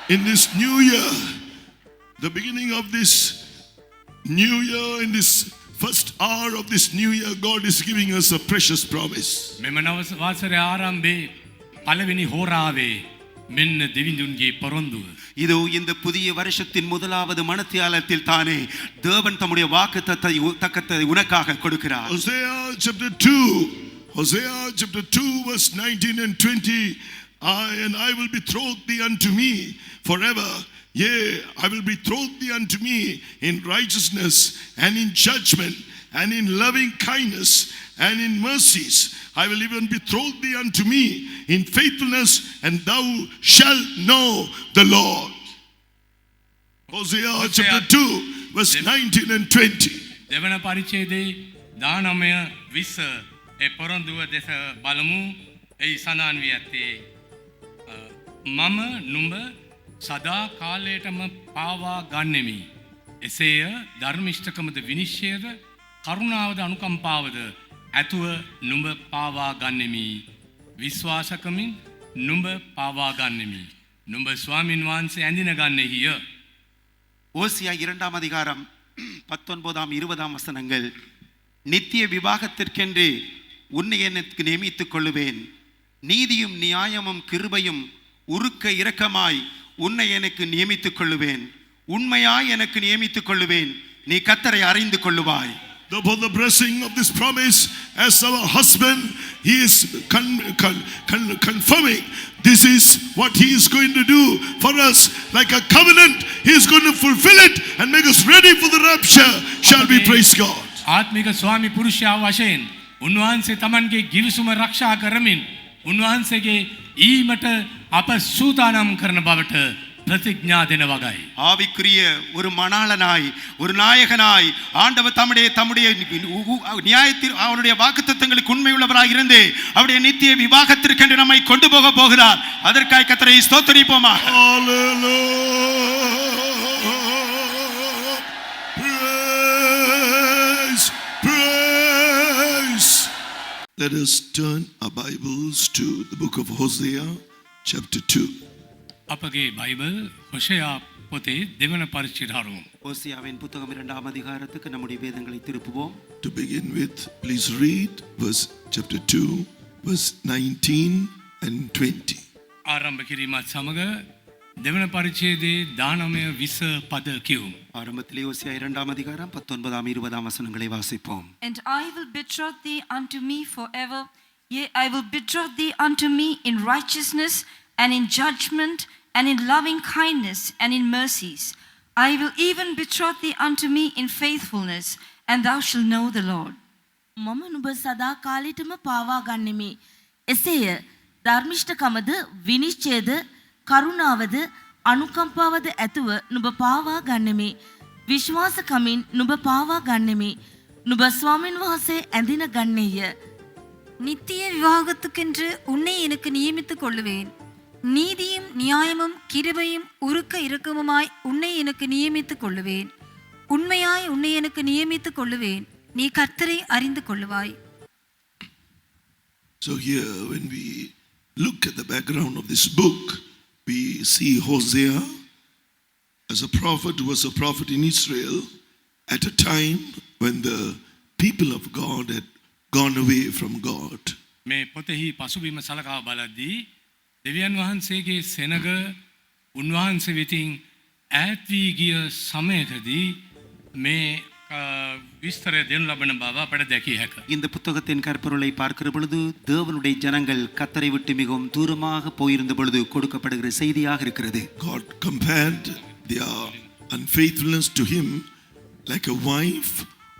in this new year, the beginning of this new year, in this first hour of this new year, God is giving us a precious promise. මෙම නව වසරේ ආරම්භයේ පළවෙනි හෝරාවේ මෙන්න දෙවිඳුන්ගේ පොරොන්දුව. இதோ இந்த புதிய வருஷத்தின் முதலாவது மணத்தியாலத்தில் தானே தேவன் தம்முடைய வாக்குத்தத்தத்தை உனக்காக கொடுக்கிறார். Hosea chapter 2 verse 19 and 20. I will betroth thee unto me forever. Yea, I will betroth thee unto me in righteousness and in judgment and in loving kindness and in mercies. I will even betroth thee unto me in faithfulness, and thou shalt know the Lord. Hosea chapter 2 verse 19 and 20. දෙවන පරිච්ඡේදයේ 19 20 ඒ පොරොන්දුව දෙස බලමු. ඒ සඳහන් වී ඇත්තේ මම නුඹ සදා කාලයටම පාවා ගන්නෙමි. එසේය ධර්මිෂ්ඨකමද විනිශ්චයද කරුණාවද අනුකම්පාවද ඇතුව නුඹ පාවා ගන්නෙමි. විශ්වාසකමින් නුඹ පාවා ගන්නෙමි. නුඹ ස්වාමින් වහන්සේ ඇඳින ගන්නෙහිය. ஓசியா 2ஆம் அதிகாரம் 19ஆம் 20ஆம் வசனங்கள். நித்திய விவாகத்திற்கென்று உன்னை எனக்கு நியமித்துக் கொள்ளுவேன். நீதியும் நியாயமும் கிருபையும் உருக்க இரக்கமாய் உன்னை எனக்கு நியமித்துக் கொள்ளுவேன். உண்மையாய் எனக்கு நியமித்துக் கொள்ளுவேன். நீ கர்த்தரை அறிந்து கொள்ளுவாய். For the blessing of this promise, as our husband, he is confirming this is what he is going to do for us, like a covenant. He is going to fulfill it and make us ready for the rapture. Shall we praise God? ආත්මික ස්වාමි පුරුෂයා වශයෙන් උන්වහන්සේ තමන්ගේ ගිවිසුම රක්ෂා කරමින් උන්වහන්සේගේ ඊමට අප සූදානම් කරන බවට பிரதிஜ்ஞா දෙන වගයි. ஆவிக்குரிய ஒரு மணாளனாய் ஒரு நாயகனாய் ஆண்டவர் தம்முடைய நியாயத்தில் அவருடைய வாக்குத்தத்தங்களுக்கு உண்மையுள்ளவராய் இருந்து அவருடைய நித்திய விவாகத்திற்கென்று நம்மை கொண்டு போக போகிறார். அதற்காக கர்த்தரை ஸ்தோத்திரிப்போமாக. Let us turn our Bibles to the book of Hosea chapter 2. අපගේ බයිබල් හොෂයා පොතේ දෙවන පරිච්ඡේදය ආරම්භ. ஓசியாவின் புத்தகம் 2ஆம் அதிகாரத்துக்கு நம்முடைய வேதங்களை திருப்புவோம். To begin with, please read chapter 2 verse 19 and 20. ආරම්භ කිරීමත් සමග දෙවන පරිච්ඡේදයේ 19 20 පද කියමු. ஆரம்பத்திலே ஓசியா 2ஆம் அதிகாரம் 19ஆம் 20ஆம் வசனங்களை வாசிப்போம். And I will betroth thee unto me forever. Yea, I will betroth thee unto me in righteousness and in judgment and in loving kindness and in mercies. I will even betroth thee unto me in faithfulness, and thou shalt know the Lord. මම නුඹ සදා කාලෙටම පාවා ගන්නෙමි. එසේය ධර්මිෂ්ඨකමද විනිශ්චයද කරුණාවද අනුකම්පාවද ඇතුව නුඹ පාවා ගන්නෙමි. විශ්වාසකමින් නුඹ පාවා ගන්නෙමි. නුඹ ස්වාමින් වහන්සේ ඇඳින ගන්නේය. நித்திய விவாகத்துக்கென்று உன்னை எனக்கு நியமித்துக் கொள்ளுவேன். நீதியும் நியாயமும் கிருபையும் உருக்க இரக்கமுமாய் உன்னை எனக்கு நியமித்துக் கொள்ளுவேன். உண்மையாய் உன்னை எனக்கு நியமித்துக் கொள்ளுவேன். நீ கர்த்தரை அறிந்து கொள்ளுவாய். So here when we look at the background of this book, we see Hosea as a prophet who was a prophet in Israel at a time when the people of God had gone away from God. මේ පොතෙහි පසුබිම සලකා බලද්දී දෙවියන් වහන්සේගේ සෙනග උන්වහන්සේ වෙතින් ඈත් වී ගිය සමයකදී මේ විස්තරය දෙනු ලබන බව අපට දැකිය හැකිය. இந்த புத்தகத்தின் கற்பொருளை பார்க்கிற பொழுது தேவனுடைய ஜனங்கள் கர்த்தரை விட்டு மிகவும் தூரமாக போயிருந்த பொழுது கொடுக்கப்படுகிற செய்தியாக இருக்கிறது. God compared their unfaithfulness to him like a wife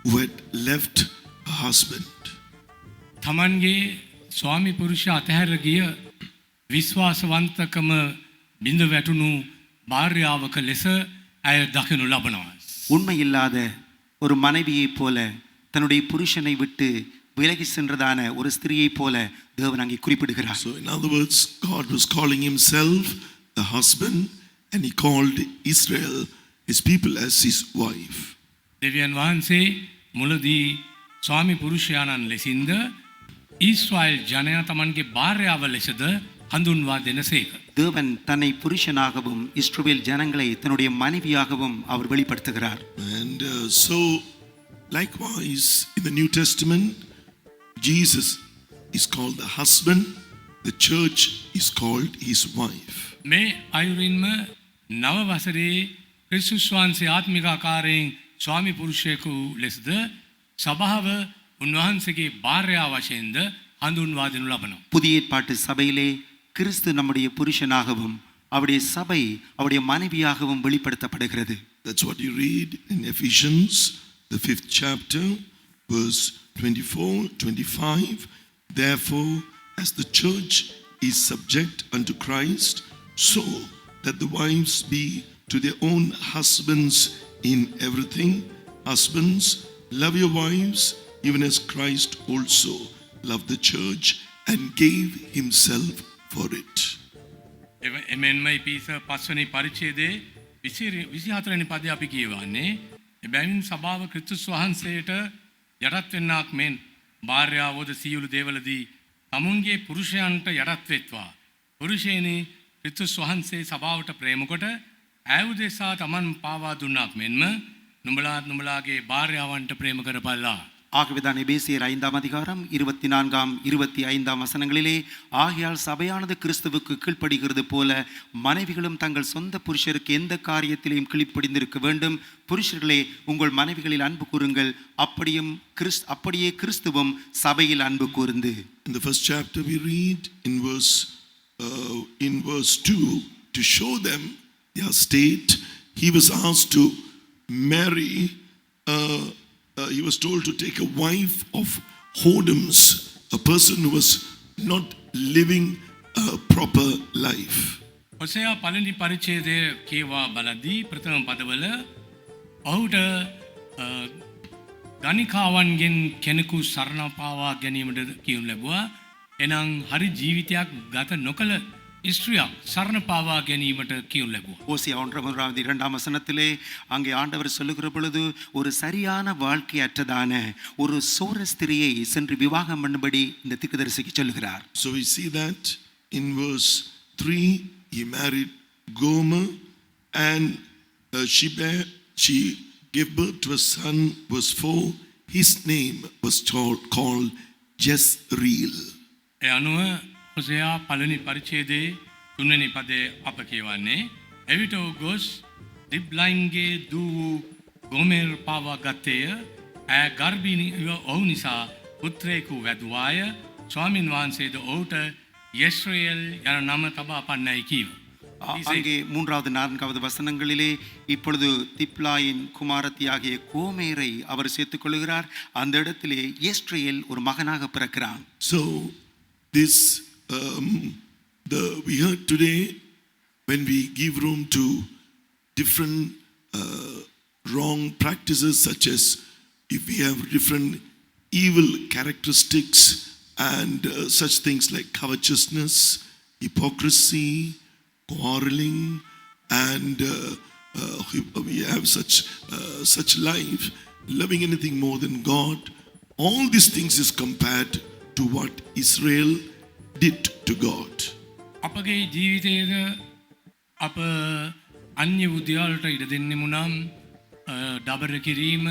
who had left her husband. තමන්ගේ ස්වාමි පුරුෂයා අතහැර ගිය විශ්වාසවන්තකම බිඳ වැටුණු භාර්යාවක ලෙස ඇය දකිනු ලබනවා. உண்மையில்லாத ஒரு மனைவியைப் போல தன்னுடைய புருஷனை விட்டு விலகி சென்றதான ஒரு ஸ்திரியைப் போல தேவன் அங்கே குறிப்பிடுகிறார். So in other words, God was calling himself the husband and he called Israel, his people, as his wife. දෙවියන් වහන්සේ මුලදී ස්වාමි පුරුෂයාණන් ලෙසින්ද ඊශ්‍රායෙල් ජනයා තමන්ගේ භාර්යාව ලෙසද හඳුන්වා දෙනසේක. தேவன் தன்னை புருஷனாகவும் இஸ்ரவேல் ஜனங்களை தன்னுடைய மனைவியாகவும் அவர் வெளிப்படுத்துகிறார். And so, likewise, in the New Testament, Jesus is called the husband, the church is called his wife. මේ අයුරින්ම නව වසරේ ක්‍රිස්තුස් වහන්සේ ආත්මික ආකාරයෙන් ස්වාමි පුරුෂයෙකු ලෙසද සභාව උන්වහන්සේගේ භාර්යාව වශයෙන්ද හඳුන්වා දෙනු ලබනවා. புதிய ஏற்பாட்டு சபையிலே கிறிஸ்து நம்முடைய புருஷனாகவும் அவருடைய சபை அவருடைய மனைவியாகவும் வெளிப்படுத்தப்படுகிறது. That's what you read in Ephesians, the 5th chapter, verse 24, 25. Therefore, as the church is subject unto Christ, so that the wives be to their own husbands in everything. Husbands, love your wives, even as Christ also loved the church and gave himself for it. එමෙන්ම ඉපිස 5 වෙනි පරිච්ඡේදයේ 24 වෙනි පදයේ අපි කියවන්නේ එබැවින් සභාව ක්‍රිස්තුස් වහන්සේට යටත් වෙන්නක් මෙන් භාර්යාවෝද සියලු දේවලදී තමුන්ගේ පුරුෂයන්ට යටත් වෙත්වා. පුරුෂයනි ක්‍රිස්තුස් වහන්සේ සභාවට ප්‍රේම කොට ඇවුදෙසා තමන් පාවා දුන්නක් මෙන්ම නුඹලාගේ භාර්යාවන්ට ප්‍රේම කරපල්ලා. ஆகவேதான் எபேசியர் 5ஆம் அதிகாரம் 24ஆம் 25ஆம் வசனங்களிலே ஆகையால் சபையானது கிறிஸ்துவுக்கு கீழ்ப்படிகிறது போல மனைவிகளும் தங்கள் சொந்த புருஷருக்கு எந்த காரியத்திலையும் கீழ்ப்படிந்திருக்க வேண்டும். புருஷர்களே உங்கள் மனைவிகளில் அன்பு கூறுங்கள், அப்படியே கிறிஸ்துவும் சபையில் அன்பு கூர்ந்து. In the first chapter we read in verse 2, to show them their state, he was asked to marry he was told to take a wife of whoredoms, a person who was not living a proper life. හොසේයා පළවෙනි පරිච්ඡේදයේ කියවා බලදී ප්‍රථම පදවල ඔහුට ගණිකාවන්ගෙන් කෙනෙකු සරණ පාවා ගැනීමට කියනු ලැබුවා. එනම් හරි ජීවිතයක් ගත නොකළ இஸ்ரேல் சரண பாவா கனிமட்ட கீழ் லெபுவா. ஓசியா 1:2 வசனத்திலே அங்கே ஆண்டவர் சொல்லுகிற பொழுது ஒரு சரியான வாழ்க்கை அற்றதான ஒரு சோர ஸ்திரியை சென்று விவாகம் பண்ணும்படி இந்த தீர்க்கதரிசிக்கு சொல்லுகிறார். So we see that in verse 3 he married Gomer and she gave birth to a son. Verse 4 his name was called Jezreel. ඒ අනුව හොසේයා පළවෙනි පරිච්ඡේදයේ 3 වෙනි පදයේ අප කියවන්නේ එවිට ගොස් දිබ්ලයින්ගේ දූ ගෝමෙර් පාවා ගත්තේය. ඇ ගර්භිණී ඔහු නිසා පුත්‍රයෙකු වැදුවාය. ස්වාමින් වහන්සේද ඔහුට යෙස්රේල් යන නම තබා පන්නයි කීව. அங்கே 3வது 4வது வசனங்களிலே இப்பொழுது திப்லாயின் குமாரத்தியாகிய கோமேரை அவர் சேர்த்துக் கொள்கிறார். அந்த இடத்திலே யெஸ்ரேல் ஒரு மகனாக பிறக்கிறான். So this we heard today, when we give room to different wrong practices, such as if we have different evil characteristics and such things like covetousness, hypocrisy, quarreling, and we have such life, loving anything more than God. All these things is compared to what Israel did to God. අපගේ ජීවිතයේද අප අන්‍ය බුද්ධිවලට ඉඩ දෙන්නෙමු නම් දබර කිරීම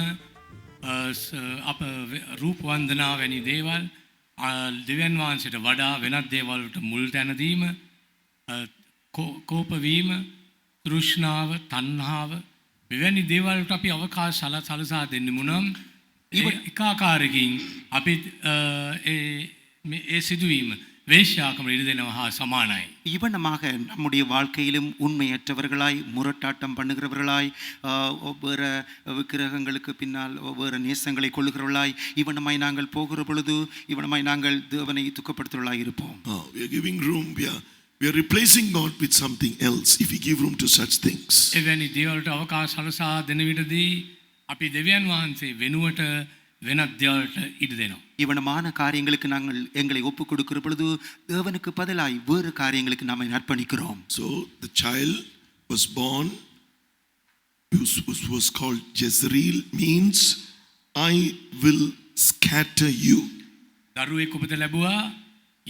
අප රූප වන්දනා වැනි දේවල් දෙවියන් වහන්සේට වඩා වෙනත් දේවල් වලට මුල් තැන දීම කෝප වීම තෘෂ්ණාව තණ්හාව මෙවැනි දේවල් වලට අපි අවකාශ සලසා දෙන්නෙමු නම් එක ආකාරයකින් අපි ඒ සිදුවීම வேஷ்யாக்கம் எழுதினவா சமானாய். இவனமாக நம்முடைய வாழ்க்கையிலும் உண்மையற்றவர்களாய் முரட்டாட்டம் பண்ணுகிறவர்களாய் வேறு விக்கிரகங்களுக்கு பின்னால் வேறு நேசங்களை கொள்ளுகிறவர்களாய் இவனமாய் நாங்கள் போகிற பொழுது இவனமாய் நாங்கள் தேவனை துக்கப்படுத்துவர்களாய் இருப்போம். We are giving room, we are replacing God with something else if we give room to such things. එවැනි දේවල්ට අවකාශ සලසා දෙන විටදී අපි දෙවියන් වහන්සේ වෙනුවට වෙනත් දේවල්ට ඉඩ දෙනවා. இவனமான காரியங்களுக்கு நாங்கள் எங்களை ஒப்புக் கொடுக்கிற பொழுது தேவனுக்கு பதிலாய் வேறு காரியங்களுக்கு நாம அர்ப்பணிக்கிறோம். So the child was born, was called Jezreel, means I will scatter you. දරුවෙක් උපත ලැබුවා.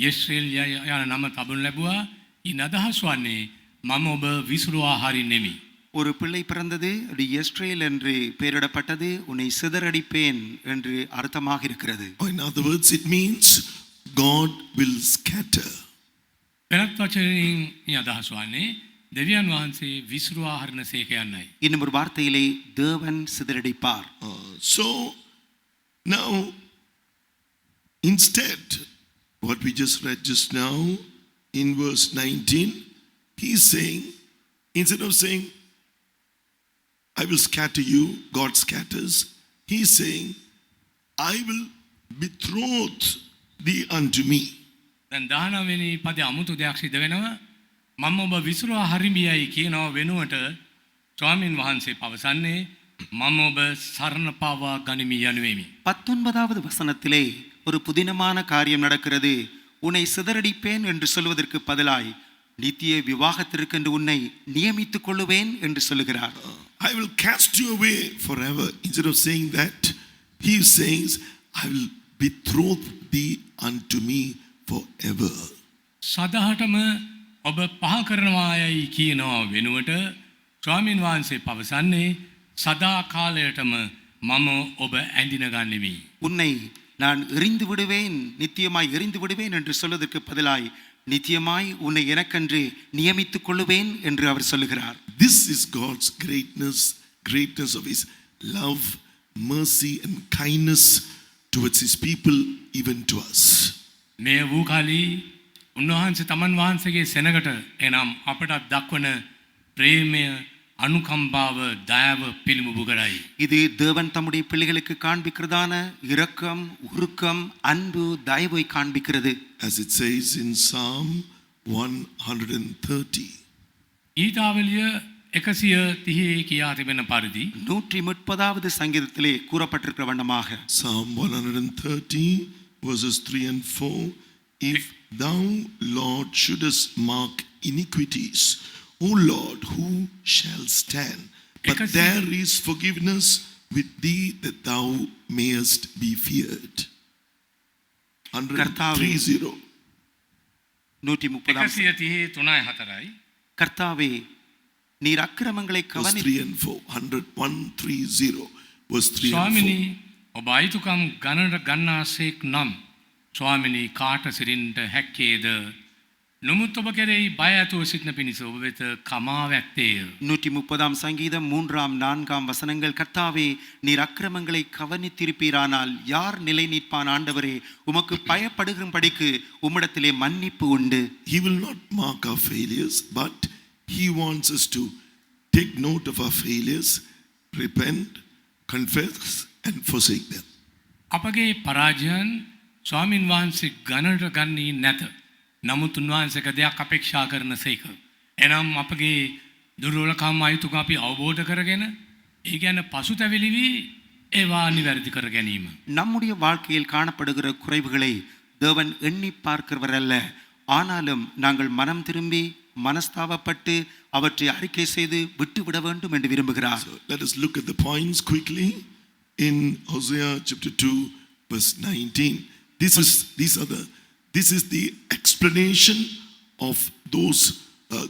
යෙස්රේල් යන නම තබනු ලැබුවා. ඉන් අදහස් වන්නේ මම ඔබ විසුරුවා හරින්නෙමි. ஒரு பிள்ளை பிறந்தது, அது எஸ்ரேல் என்று பெயரிடப்பட்டது. உன்னை சிதறடிப்பேன் என்று அர்த்தமாக இருக்கிறது. In other words, it means God will scatter. වෙනත් වචනකින් මේ අදහස් වන්නේ දෙවියන් වහන්සේ විසුරුවා හරින සේක යන්නයි. இன்னும் ஒரு வார்த்தையிலே தேவன் சிதறடிப்பார். So now, instead, what we just read just now in verse 19, he's saying, instead of saying, I will scatter you, God scatters, he's saying, I will betroth thee unto me. දැන් 19 වෙනි පදේ අමුතු දෙයක් සිද්ධ වෙනවා. මම ඔබ විසුරුවා හරිමියයි කියනවා වෙනුවට ස්වාමින් වහන්සේ පවසන්නේ මම ඔබ සරණ පාවා ගනිමි යනුවෙමි. 19வது வசனத்திலே ஒரு புதினமான காரியம் நடக்கிறது. உன்னை சிதறடிப்பேன் என்று சொல்வதற்கு பதிலாய் நித்திய விவாகத்திற்கென்று உன்னை நியமித்துக் கொள்ளுவேன் என்று சொல்லுகிறார். I will cast you away forever. Instead of saying that, he says, I will betroth thee unto me forever. සදහටම ඔබ පහ කරනවායයි කියනවා වෙනුවට ස්වාමින් වහන්සේ පවසන්නේ සදා කාලයටම මම ඔබ ඇඳින ගන්නෙමි. உன்னை நான் எறிந்து விடுவேன், நித்தியமாய் எறிந்து விடுவேன் என்று சொல்வதற்கு பதிலாய் நித்தியமாய் உன்னை எனக்கென்று நியமித்துக் கொள்ளுவேன் என்று அவர் சொல்லுகிறார். This is God's greatness of his love, mercy and kindness towards his people, even to us. මේ වූ කාලී උන්වහන්සේ තමන් වහන්සේගේ සෙනගට එනම් අපට දක්වන ප්‍රේමය, අනුකම්පාව, දයාව පිළිඹු කරයි. இது தேவன் தம்முடைய பிள்ளைகளுக்கு காண்பிக்கிறதான இரக்கம், உருக்கம், அன்பு, தயவை காண்பிக்கிறது. As it says in Psalm 130. ඊතාවලිය 130 කියා තිබෙන පරිදි 130வது சங்கீதத்திலே கூறப்பட்டிருக்கிற வண்ணமாக Psalm 130 verses 3 and 4. If thou, Lord, shouldest mark iniquities, O Lord, who shall stand? But there is forgiveness with thee that thou mayest be feared. 130. 130 கர்த்தாவே, நீர் அக்கிரமங்களை verse 3 and 4. 130 verse 3 and 4. ස්වාමිනී ඔබ අයිතුකම් ගණනට ගන්නාසේක් නම් ස්වාමිනී කාට සිරින්ට හැක්කේද? නමුත් ඔබ කෙරෙහි බය ඇතුව සිටින පිණිස ඔබ වෙත කමාව ඇත්තේය. 130 சங்கீதம் 3-4 வசனங்கள். கர்த்தாவே, நீர் அக்கிரமங்களை கவனித்திருப்பீரானால் யார் நிலை நிற்பான்? ஆண்டவரே, உமக்கு பயப்படுகிறபடிக்கு உம்மிடத்திலே மன்னிப்பு உண்டு. He will not mark our failures, but he wants us to take note of our failures, repent, confess and forsake them. අපගේ පරාජයන් ස්වාමින් වහන්සේ ගණනට ගන්නේ නැත. නමුත් උන්වහන්සේක දෙයක් අපේක්ෂා කරන සේක. එනම් අපගේ දුර්වලකම් අයිතුකම් අපි අවබෝධ කරගෙන ඒ ගැන පසුතැවිලි වී ඒවා නිවැරදි කර ගැනීම. நம்முடைய வாழ்க்கையில் காணப்படுகிற குறைவுகளை தேவன் எண்ணி பார்க்கிறவர் அல்ல. ஆனாலும் நாங்கள் மனம் திரும்பி மனஸ்தாபப்பட்டு அவற்றை அறிக்கை செய்து விட்டுவிட வேண்டும் என்று விரும்புகிறார். So let us look at the points quickly in Hosea chapter 2 verse 19. This is the explanation of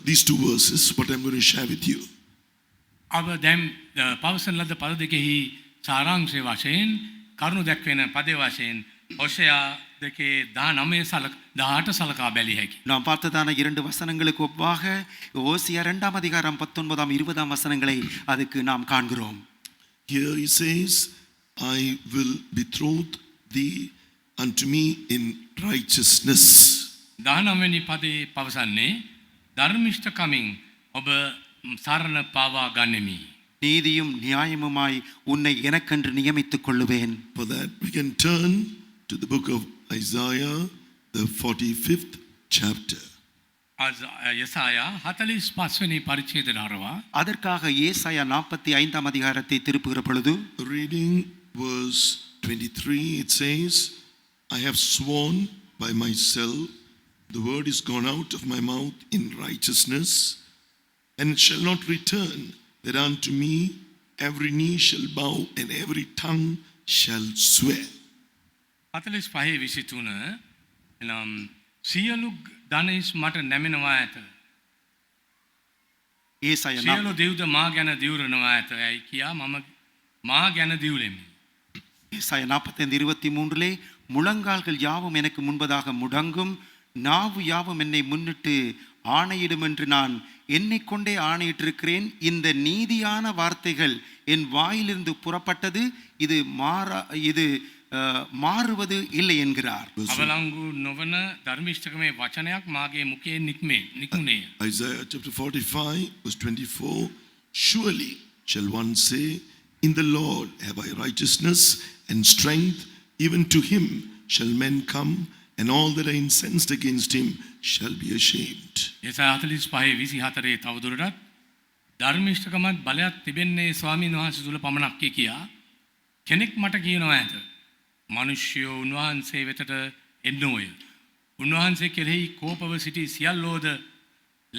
these two verses, what I'm going to share with you. අප දැන් පවසන ලද පද දෙකෙහි සාරාංශය වශයෙන් කරුණු දැක්වෙන පදේ වශයෙන් හොෂයා 18 සලකා බැලිය හැකි. நாம் பார்த்ததான 2 வசனங்களுக்கு ஒப்பாக ஓசியா 2ஆம் அதிகாரம் 19ஆம் 20ஆம் வசனங்களை அதுக்கு நாம் காண்கிறோம். Here he says, I will betroth thee unto me in righteousness. 19 වෙනි පදේ පවසන්නේ ධර්මිෂ්ඨකමින් ඔබ සරණ පාවා ගන්නෙමි. நீதியும் நியாயமுமாய் உன்னை எனக்கென்று நியமித்துக் கொள்ளுவேன். For that we can turn to the book of Isaiah, the 45th chapter. යසායා 45 වෙනි පරිච්ඡේදයට හරවා அதற்காக ஏசாயா 45ஆம் அதிகாரத்தை திருப்புகிற பொழுது reading verse 23, it says, I have sworn by myself, the word is gone out of my mouth in righteousness, and it shall not return, that unto me every knee shall bow and every tongue shall swear. 45:23 එනම් සියලු ධනහිස් මට නැමෙනවා ඇත. ஏசாயா සියලු දෙව්ද මා ගැන දිවුරනවා ඇත. ඇයි කියා මම මා ගැන දිවුලෙමි. ஏசாயா 45:23 முழங்கால்கள் யாவும் எனக்கு முன்பதாக முடங்கும், நாவு யாவும் என்னை முன்னிட்டு ஆணையிடும் என்று நான் என்னை கொண்டே ஆணையிட்டிருக்கிறேன். இந்த நீதியான வார்த்தைகள் என் வாயிலிருந்து புறப்பட்டது, இது மாறுவது இல்லை என்கிறார். අවලංගු නොවන ධර්මිෂ්ඨකමේ වචනයක් මාගේ මුඛයෙන් නිකුණේය. Isaiah chapter 45 verse 24, surely shall one say, in the Lord have I righteousness and strength, even to him shall men come, and all that are incensed against him shall be ashamed. යසායා 45:24 තවදුරටත් ධර්මිෂ්ඨකමත් බලයක් තිබෙන්නේ ස්වාමීන් වහන්සේ තුල පමණක් කියා කෙනෙක් මට කියනවා ඇත. මිනිස්යෝ උන්වහන්සේ වෙතට එන්නෝය. උන්වහන්සේ කෙරෙහි කෝපව සිටි සියල්ලෝද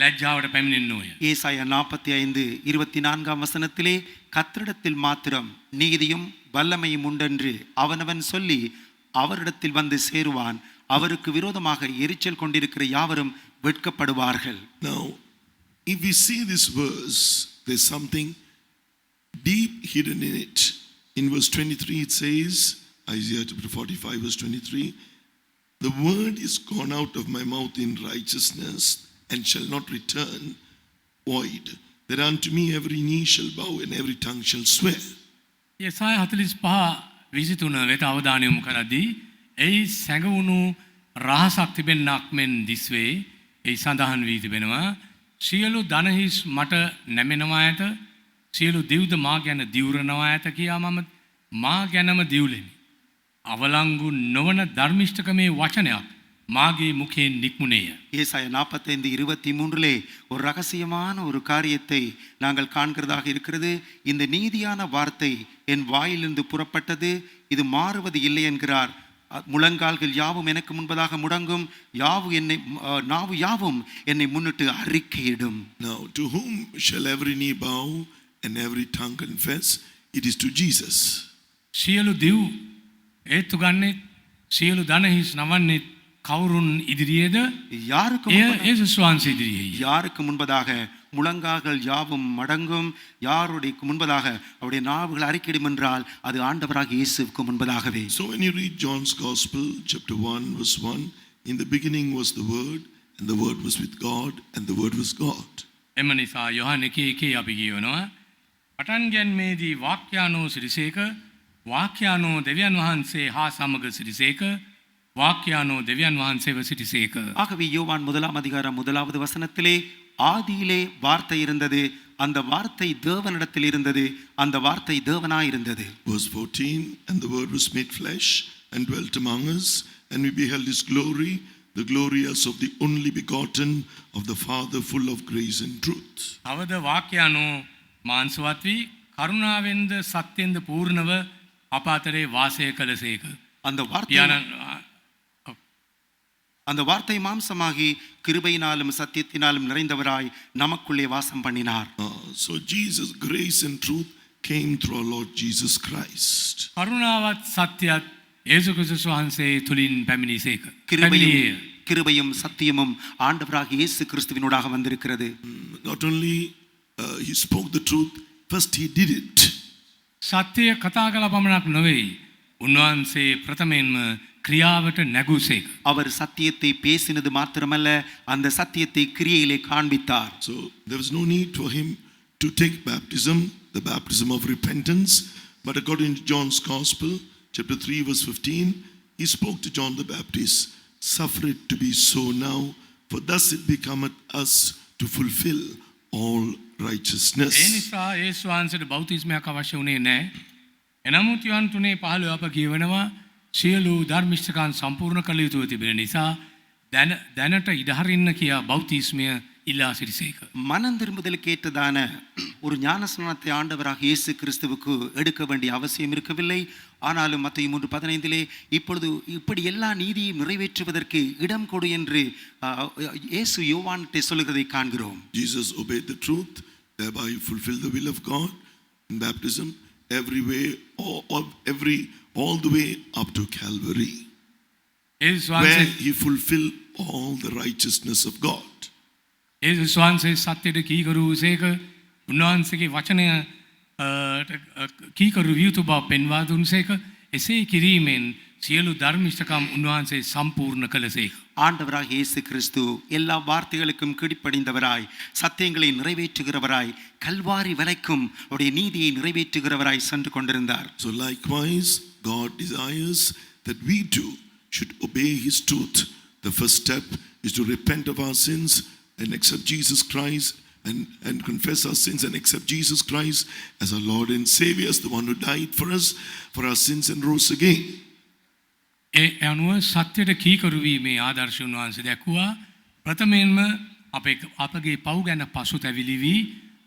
லஜ்ஜாவோட පැමිණෙන්නෝය. ஏசாயா 45:24 வசனத்திலே கர்த்தரிடத்தில் மாத்திரம் நீதியும் வல்லமையும் உண்டென்று அவனவன் சொல்லி அவரிடத்தில் வந்து சேருவான். அவருக்கு விரோதமாக எரிச்சல் கொண்டிருக்கிற யாவரும் வெட்கப்படுவார்கள். Now, if we see this verse, there's something deep hidden in it. In verse 23 it says, Isaiah chapter 45 verse 23, the word is gone out of my mouth in righteousness and shall not return void, that unto me every knee shall bow and every tongue shall swear. යසායා 45:23 වෙත අවධානය යොමු කරද්දී එයි සැඟවුණු රහසක් තිබෙන්නක් මෙන් දිස්වේ. එයි සඳහන් වී තිබෙනවා සියලු ධනහිස් මට නැමෙනවා ඇත, සියලු දිව්ද මා ගැන දිවුරනවා ඇත කියා මම මා ගැනම දිවුලෙමි. අවලංගු නොවන ධර්මිෂ්ඨකමේ වචනයක් මාගේ මුඛයෙන් නික්මුණේය. ஏசாயா 45:23 ஒரு ரகசியமான ஒரு காரியத்தை நாங்கள் காண்கிறதாக இருக்கிறது. இந்த நீதியான வார்த்தை என் வாயிலிருந்து புறப்பட்டது, இது மாறுவது இல்லை என்கிறார். முழங்கால்கள் யாவும் எனக்கு முன்பதாக முடங்கும், நாவு யாவும் என்னை முன்னிட்டு அறிக்கையிடும். Now, to whom shall every knee bow and every tongue confess? It is to Jesus. සියලු දිව් ඒත්තු ගන්නේ සියලු ධනහිස් නවන්නේ කවුරුන් ඉදිරියේද? යේසුස් වහන්සේ ඉදිරියේ. யாருக்கு முன்பதாக முழங்கால்கள் யாவும் மடங்கும், யாருடைய முன்பதாக அவருடைய நாவுகள் அறிக்கையிடும் என்றால் அது ஆண்டவராக இயேசுவுக்கு முன்பதாகவே. So when you read John's Gospel chapter 1 verse 1, in the beginning was the word, and the word was with God, and the word was God. එම නිසා යොහන් 1:1 අපි කියනවා පටන් ගැන්මේදී වාක්‍යානෝ සිරිසේක, වාක්‍යානෝ දෙවියන් වහන්සේ හා සමග සිරිසේක, வாக்கியானோ தேவன் வහන්සේව සිටිසේක. ஆகவே யோவான் 1:1 வசனத்திலே ஆதியிலே வார்த்தை இருந்தது, அந்த வார்த்தை தேவனிடத்தில் இருந்தது, அந்த வார்த்தை தேவனாய் இருந்தது. Verse 14, and the word was made flesh and dwelt among us, and we beheld his glory, the glory as of the only begotten of the Father, full of grace and truth. අවද වාක්‍යානෝ මාංශවත් වී කරුණාවෙන්ද සත්‍යෙන්ද පූර්ණව අප අතරේ වාසය කළසේක. அந்த வார்த்தை மாம்சமாகி கிருபையினாலும் சத்தியத்தினாலும் நிறைந்தவராய் நமக்குள்ளே வாசம் பண்ணினார். So Jesus, grace and truth came through our Lord Jesus Christ. කරුණාවත් සත්‍යත් යේසුස් ක්‍රිස්තුස් වහන්සේ තුලින් පැමිණිසේක. கிருபையும் சத்தியமும் ஆண்டவராக இயேசு கிறிஸ்துவினூடாக வந்திருக்கிறது. Not only he spoke the truth, first he did it. සත්‍ය කතා කළ පමණක් නොවේ, උන්වහන්සේ ප්‍රථමයෙන්ම கிரியாவட்ட நகுசேக. அவர் சத்தியத்தை பேசினது மாத்திரமல்ல, அந்த சத்தியத்தை கிரியையிலே காண்பித்தார். So there was no need for him to take baptism, the baptism of repentance, but according to John's Gospel chapter 3 verse 15, he spoke to John the Baptist, suffer it to be so now, for thus it becometh us to fulfill all righteousness. ඒ නිසා යේසුස් වහන්සේට බෞතිස්මයක් අවශ්‍ය වුණේ නැහැ. එනමුත් යොහන් 3:15 අප කියවනවා සියලු ධර්මිෂ්ඨකම් සම්පූර්ණ කළ යුතුව තිබෙන නිසා දැනට ඉඩහරින්න කියා බෞතිස්මය ඉල්ලා සිටිසේක. மனம் திரும்புதலுக்கு ஏற்றதான ஒரு ஞானஸ்நானத்தை ஆண்டவராக இயேசு கிறிஸ்துவுக்கு எடுக்க வேண்டிய அவசியம் இருக்கவில்லை. ஆனாலும் மத்தேயு 3:15 இப்பொழுது இப்படி எல்லா நீதியையும் நிறைவேற்றுவதற்கு இடம் கொடு என்று இயேசு யோவான்கிட்ட சொல்லுகிறதை காண்கிறோம். Jesus obeyed the truth, thereby fulfilled the will of God in baptism, every way, all the way up to Calvary, where he fulfilled all the righteousness of God. ඒසුස් වහන්සේ සත්‍යයට කීකරු වූසේක උන්වහන්සේගේ වචනය කීකරු විය යුතු බව පෙන්වා දුන්සේක එසේ කිරීමෙන් සියලු ධර්මිෂ්ඨකම් උන්වහන්සේ සම්පූර්ණ කළසේක. ஆண்டவராக இயேசு கிறிஸ்து எல்லா வார்த்தைகளுக்கும் கீழ்ப்படிந்தவராய் சத்தியங்களை நிறைவேற்றுகிறவராய் கல்வாரி வரைக்கும் அவருடைய நீதியை நிறைவேற்றுகிறவராய் சென்று கொண்டிருந்தார். So likewise, God desires that we too should obey His truth. The first step is to repent of our sins and accept Jesus Christ and confess our sins and accept Jesus Christ as our Lord and Savior, as the one who died for us, for our sins and rose again. ඒ අනුව සත්‍යයට කීකරු වීමේ ආදර්ශ උන්වහන්සේ දැක්වුවා. ප්‍රථමයෙන්ම අපගේ පව් ගැන පසුතැවිලි වී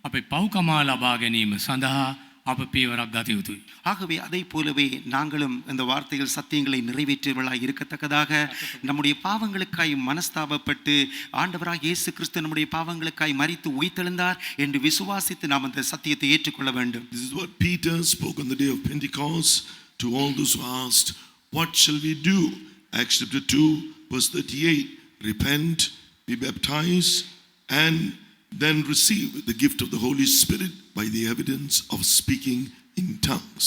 අපේ පව්කමා ලබා ගැනීම සඳහා අප පියවරක් ගත යුතුයි. ஆகவே அதை போலவே நாங்களும் இந்த வார்த்தைகள் சத்தியங்களை நிறைவேற்றுவர்களாய் இருக்கத்தக்கதாக நம்முடைய பாவங்களுக்காய் மனஸ்தாபப்பட்டு ஆண்டவராக இயேசு கிறிஸ்து நம்முடைய பாவங்களுக்காய் மரித்து உயிர்த்தெழுந்தார் என்று விசுவாசித்து நாம் அந்த சத்தியத்தை ஏற்றுக்கொள்ள வேண்டும். This is what Peter spoke on the day of Pentecost to all those who asked, what shall we do? Acts chapter 2 verse 38. Repent, be baptized, and then receive the gift of the Holy Spirit by the evidence of speaking in tongues.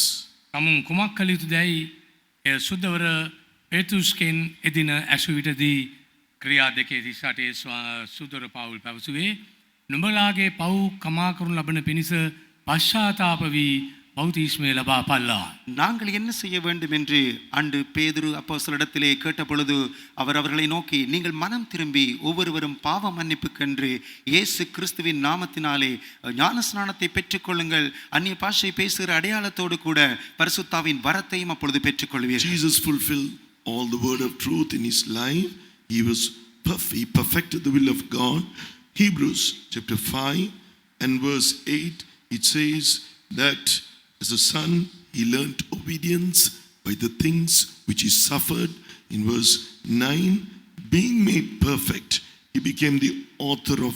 තමුන් කුමක් කළ යුතුදැයි එය සුද්ධවර පේතුස්කෙන් එදින ඇසුවිටදී ක්‍රියා 2:38 සුද්ධවර පවුල් පැවසුවේ නුඹලාගේ පව් කමා කරනු ලබන පිණිස පශ්චාත්තාප වී பௌதீஸ்மே லபா பல்லா. நாங்கள் என்ன செய்ய வேண்டும் என்று அன்று பேதுரு அப்போஸ்தலரிடத்திலே கேட்ட பொழுது அவர் அவர்களை நோக்கி நீங்கள் மனம் திரும்பி ஒவ்வொருவரும் பாவ மன்னிப்புக்கென்று இயேசு கிறிஸ்துவின் நாமத்தினாலே ஞானஸ்நானத்தை பெற்றுக்கொள்ளுங்கள், அந்நிய பாஷை பேசுகிற அடையாளத்தோடு கூட பரிசுத்தாவின் வரத்தையும் அப்பொழுது பெற்றுக்கொள்வீர்கள். Jesus fulfilled all the word of truth in his life. He perfected the will of God. Hebrews chapter 5 and verse 8, it says that as a son, he learnt obedience by the things which he suffered. In verse 9, being made perfect, he became the author of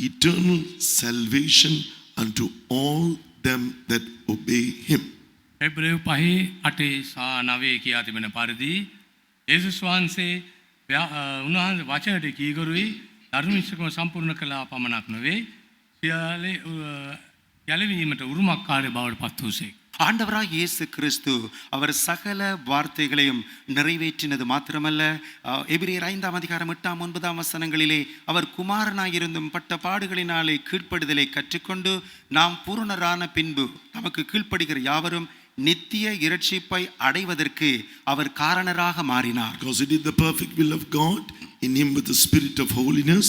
eternal salvation unto all them that obey him. එබ්‍රේව 5:8-9 කියා තිබෙන පරිදි යේසුස් වහන්සේ උන්වහන්සේ වචනට කීකරුයි ධර්මිෂ්ඨකම සම්පූර්ණ කළා පමණක් නොවේ සියල්ල යලවීමට උරුමකාරී බවට පත් වූසේ. ஆண்டவராக இயேசு கிறிஸ்து அவர் சகல வார்த்தைகளையும் நிறைவேற்றினது மாத்திரமல்ல, எபிரேயர் 5:8-9 அவர் குமாரனாயிருந்தும் பட்ட பாடுகளினாலே கீழ்ப்படுதலை கற்றுக்கொண்டு நாம் பூரணரான பின்பு நமக்கு கீழ்ப்படுகிற யாவரும் நித்திய இரட்சிப்பை அடைவதற்கு அவர் காரணராக மாறினார். Because he did the perfect will of God in him with the spirit of holiness,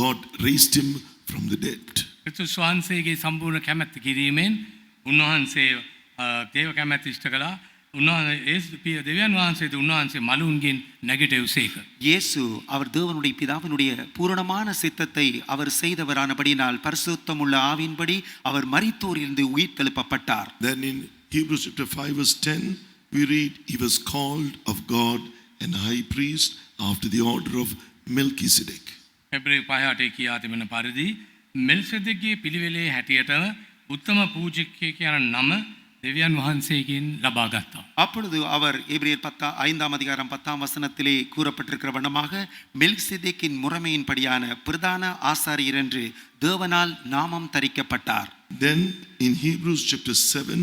God raised him from the dead. ක්‍රිස්තුස් වහන්සේගේ සම්පූර්ණ කැමැත්ත කිරීමෙන් උන්වහන්සේ දේව කැමැත්ත ඉෂ්ට කළා. උන්වහන්සේ දෙවියන් වහන්සේට උන්වහන්සේ මලුන්ගෙන් නැගිටෙව්සේක. இயேசு அவர் தேவனுடைய பிதாவினுடைய பூரணமான சித்தத்தை அவர் செய்தவரானபடியினால் பரிசுத்தமுள்ள ஆவியின்படி அவர் மரித்தோரிலிருந்து உயிர்த்தெழுப்பப்பட்டார். Then in Hebrews chapter 5 verse 10 we read, he was called of God and high priest after the order of Melchizedek. එබ්‍රේය 5:8 කියා තිබෙන පරිදි මෙල්කිසෙදෙක්ගේ පිළිවෙලේ හැටියට උත්තම පූජකයෙක් යන නම දෙවියන් වහන්සේගෙන් ලබා ගත්තා. அப்பொழுது அவர் எபிரேயர் 5:10 கூறப்பட்டிருக்கிற வண்ணமாக மெல்கிசேதேக்கின் முறைமையின்படியான பிரதான ஆசாரியர் என்று தேவனால் நாமம் தரிக்கப்பட்டார். Then in Hebrews chapter 7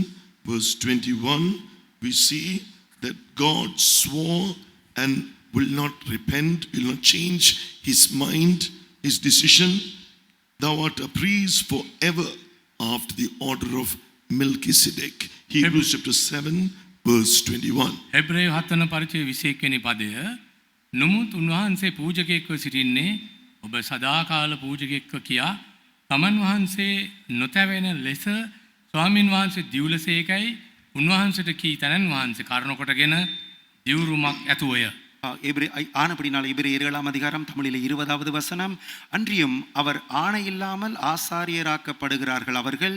verse 21 we see that God swore and will not repent, will not change his mind, his decision. Thou art a priest forever after the order of Melchizedek. Hebrews chapter 7 verse 21. එබ්‍රේය 7 පරිච්ඡේද 21 වෙනි පදය නමුත් උන්වහන්සේ පූජකයෙක්ව සිටින්නේ ඔබ සදාකාල පූජකයෙක්ව කියා තමන් වහන්සේ නොතැවෙන ලෙස ස්වාමින් වහන්සේ දිවුලසේකයි උන්වහන්සේට කී තනන් වහන්සේ කරුණ කොටගෙන දිවුරුමක් ඇතුවය. ஆனபடினால் எபிரேயர் 7 தமிழில் 20வது வசனம், அன்றியும் அவர் ஆணையில்லாமல் ஆசாரியராக்கப்படுகிறார்கள் அவர்கள்,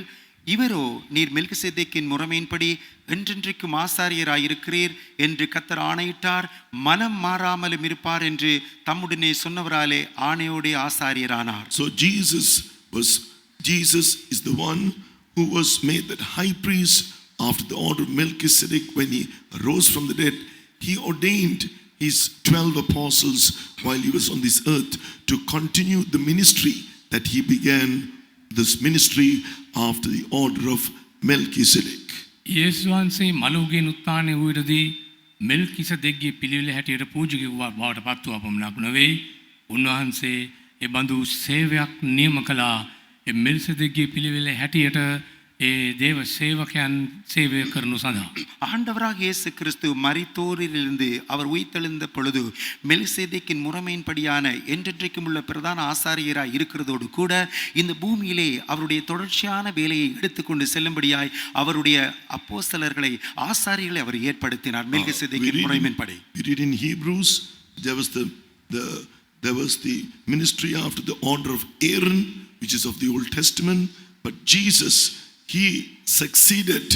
இவரோ நீர் மெல்கிசேதேக்கின் முறைமையின்படி என்றென்றைக்கும் ஆசாரியராயிருக்கிறீர் என்று கர்த்தர் ஆணையிட்டார், மனம் மாறாமலும் இருப்பார் என்று தம்முடனே சொன்னவராலே ஆணையோடே ஆசாரியரானார். So Jesus is the one who was made that high priest after the order of Melchizedek when he rose from the dead. He ordained his 12 apostles while he was on this earth to continue the ministry that he began, this ministry after the order of Melchizedek. යේසුස් වහන්සේ මලවුගේ උත්ථානය වූයේදී මෙල්කිසෙදෙක්ගේ පිළිවෙල හැටියට පූජකයෙකු බවට පත් වූ පමණක් නොවේ. උන්වහන්සේ ඒ බඳු සේවයක් නියම කළා. ඒ මෙල්කිසෙදෙක්ගේ පිළිවෙල හැටියට ඒ දේව සේවකයන් සේවය කරනු සඳහා. ஆண்டவராக இயேசு கிறிஸ்து மரித்தோரிலிருந்து அவர் உயிர்த்தெழுந்த பொழுது மெல்கிசேதேக்கின் முறைமையின்படியான என்றென்றைக்கும் உள்ள பிரதான ஆசாரியராய் இருக்கிறதோடு கூட இந்த பூமியிலே அவருடைய தொடர்ச்சியான வேலையை எடுத்துக்கொண்டு செல்லும்படியாய் அவருடைய அப்போஸ்தலர்களை ஆசாரியர்களை அவர் ஏற்படுத்தினார் மெல்கிசேதேக்கின் முறைமையின்படி. We read in Hebrews, there was the ministry after the order of Aaron, which is of the Old Testament, but Jesus, he succeeded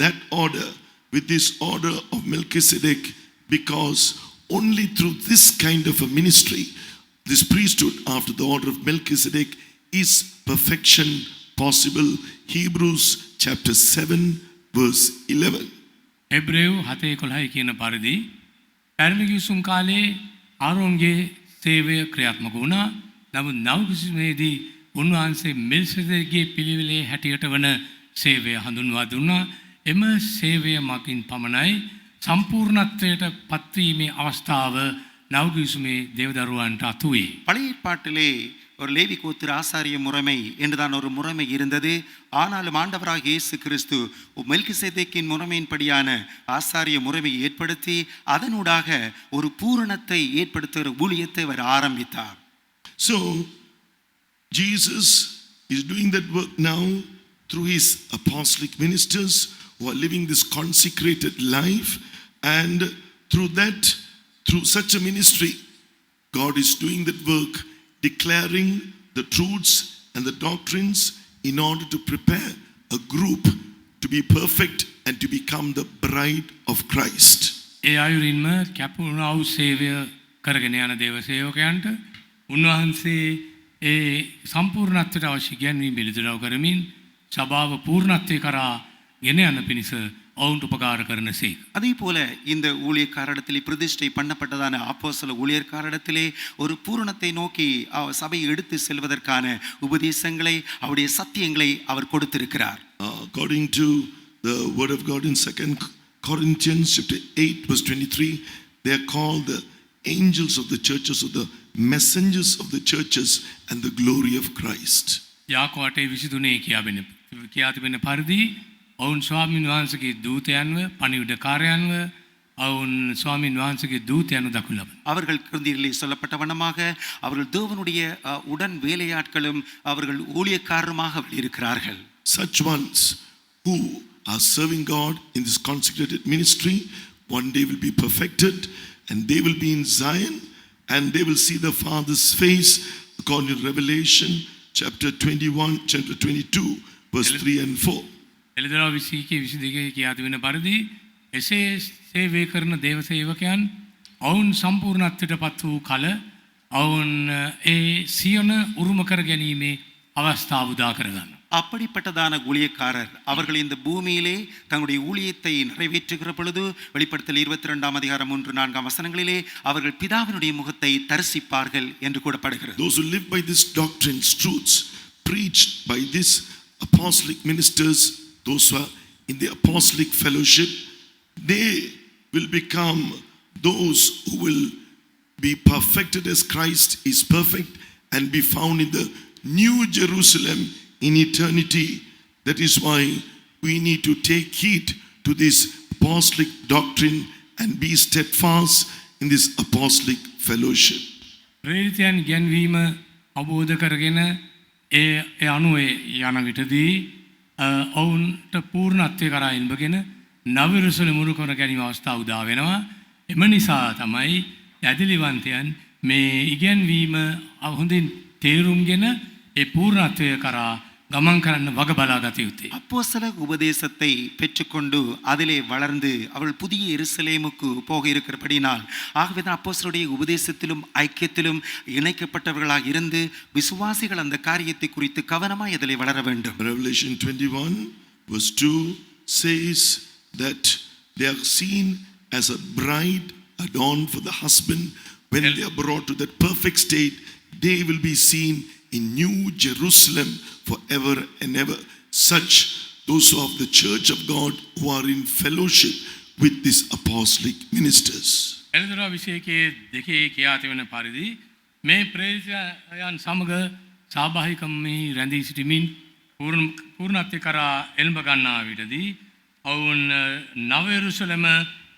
that order with this order of Melchizedek, because only through this kind of a ministry, this priesthood after the order of Melchizedek, is perfection possible. Hebrews chapter 7 verse 11. එබ්‍රේව් 7:11 කියන පරිදි පැරමිගිසුම් කාලේ ආරෝන්ගේ සේවය ක්‍රියාත්මක වුණා. නමුත් නවකිසුමේදී උන්වහන්සේ මෙල්කිසෙදෙක්ගේ පිළිවෙලේ හැටියට වන සේවය හඳුන්වා දුන්නා. එම සේවය මකින් පමණයි සම්පූර්ණත්වයට පත්වීමේ අවස්ථාව නවකිසුමේ දේවදරුවන්ට අතුවේ. பழைய ஏற்பாட்டிலே ஒரு லேவி கோத்திர ஆசாரிய முறைமை என்றுதான் ஒரு முறைமை இருந்தது. ஆனாலும் ஆண்டவராக இயேசு கிறிஸ்து மெல்கிசேதேக்கின் முறைமையின்படியான ஆசாரிய முறைமையை ஏற்படுத்தி அதனூடாக ஒரு பூரணத்தை ஏற்படுத்துகிற ஊழியத்தை அவர் ஆரம்பித்தார். So Jesus is doing that work now through his apostolic ministers who are living this consecrated life, and through such a ministry, God is doing that work, declaring the truths and the doctrines in order to prepare a group to be perfect and to become the bride of Christ. ඒ අයුරින්ම කැපුණා වූ සේවය කරගෙන යන දේව සේවකයන්ට උන්වහන්සේ ඒ සම්පූර්ණත්වයට අවශ්‍ය ගැන්වීම පිළිතුරව කරමින් සභාව පූර්ණත්වයේ කරා ගෙන යන පිණිස ඔවුන්ට උපකාර කරනසේක. அதே போல இந்த ஊழியக்காரிடத்திலே பிரதிஷ்டை பண்ணப்பட்டதான அப்போஸ்தல ஊழியக்காரிடத்திலே ஒரு பூரணத்தை நோக்கி சபையை எடுத்து செல்வதற்கான உபதேசங்களை அவருடைய சத்தியங்களை அவர் கொடுத்திருக்கிறார். According to the word of God in 2 Corinthians chapter 8 verse 23, they are called the angels of the churches, or the messengers of the churches, and the glory of Christ. යාකෝටේ 23 කියා තිබෙන පරිදි ඔවුන් ස්වාමීන් වහන්සේගේ දූතයන්ව පණිවිඩකාරයන්ව ඔවුන් ස්වාමීන් වහන්සේගේ දූතයන්ව දක්වන ලබන. அவர்கள் குருந்தியிலே சொல்லப்பட்ட வண்ணமாக அவர்கள் தேவனுடைய உடன் வேலையாட்களும் அவர்கள் ஊழியக்காரருமாக இருக்கிறார்கள். Such ones who are serving God in this consecrated ministry one day will be perfected, and they will be in Zion, and they will see the Father's face, according to Revelation chapter 21, chapter 22 verse 3 and 4. එළිදරව් 22 කියා තිබෙන පරිදි එසේ සේවය කරන දේව සේවකයන් ඔවුන් සම්පූර්ණත්වයට පත් වූ කල ඔවුන් ඒ සියන උරුම කර ගැනීමේ අවස්ථාව උදා කරගන්නවා. அப்படிப்பட்டதான ஊழியக்காரர் அவர்கள் இந்த பூமியிலே தங்களுடைய ஊழியத்தை நிறைவேற்றுகிற பொழுது வெளிப்படுத்தல் 22 அதிகாரம் 3-4 வசனங்களிலே அவர்கள் பிதாவினுடைய முகத்தை தரிசிப்பார்கள் என்று கூறப்படுகிறது. Those who live by this doctrines, truths preached by this apostolic ministers, those who are in the apostolic fellowship, they will become those who will be perfected as Christ is perfect, and be found in the new Jerusalem in eternity. That is why we need to take heed to this apostolic doctrine and be steadfast in this apostolic fellowship. ප්‍රේරිතයන් ගැන්වීම අවබෝධ කරගෙන ඒ අනුවේ යන විටදී ඔවුන්ට පූර්ණත්වය කරා එල්බගෙන නවයරුසලම මුරු කර ගැනීම අවස්ථාව උදා වෙනවා. එම නිසා තමයි ඇදලිවන්තයන් මේ ඉගැන්වීම හොඳින් තේරුම්ගෙන ඒ පූර්ණත්වය කරා ගමන් කරන්න වග බලා ගත යුතුයි. அப்போஸ்தல உபதேசத்தை பெற்றுக்கொண்டு அதிலே வளர்ந்து அவர்கள் புதிய எருசலேமுக்கு போக இருக்கிறபடினால் ஆகவே தான் அப்போஸ்தலருடைய உபதேசத்திலும் ஐக்கியத்திலும் இணைக்கப்பட்டவர்களாக இருந்து விசுவாசிகள் அந்த காரியத்தை குறித்து கவனமாய் அதிலே வளர வேண்டும். Revelation 21 verse 2 says that they are seen as a bride adorned for the husband. When they are brought to that perfect state, they will be seen in New Jerusalem forever and ever. Such those of the church of God who are in fellowship with these apostolic ministers. එළදරා විශේෂයේ දෙකේ කියා තිබෙන පරිදි මේ ප්‍රේතයන් සමග සාභාහිකමෙහි රැඳී සිටමින් පූර්ණත්වය කරා එල්ඹ ගන්නා විටදී ඔවුන් නව යෙරුසලම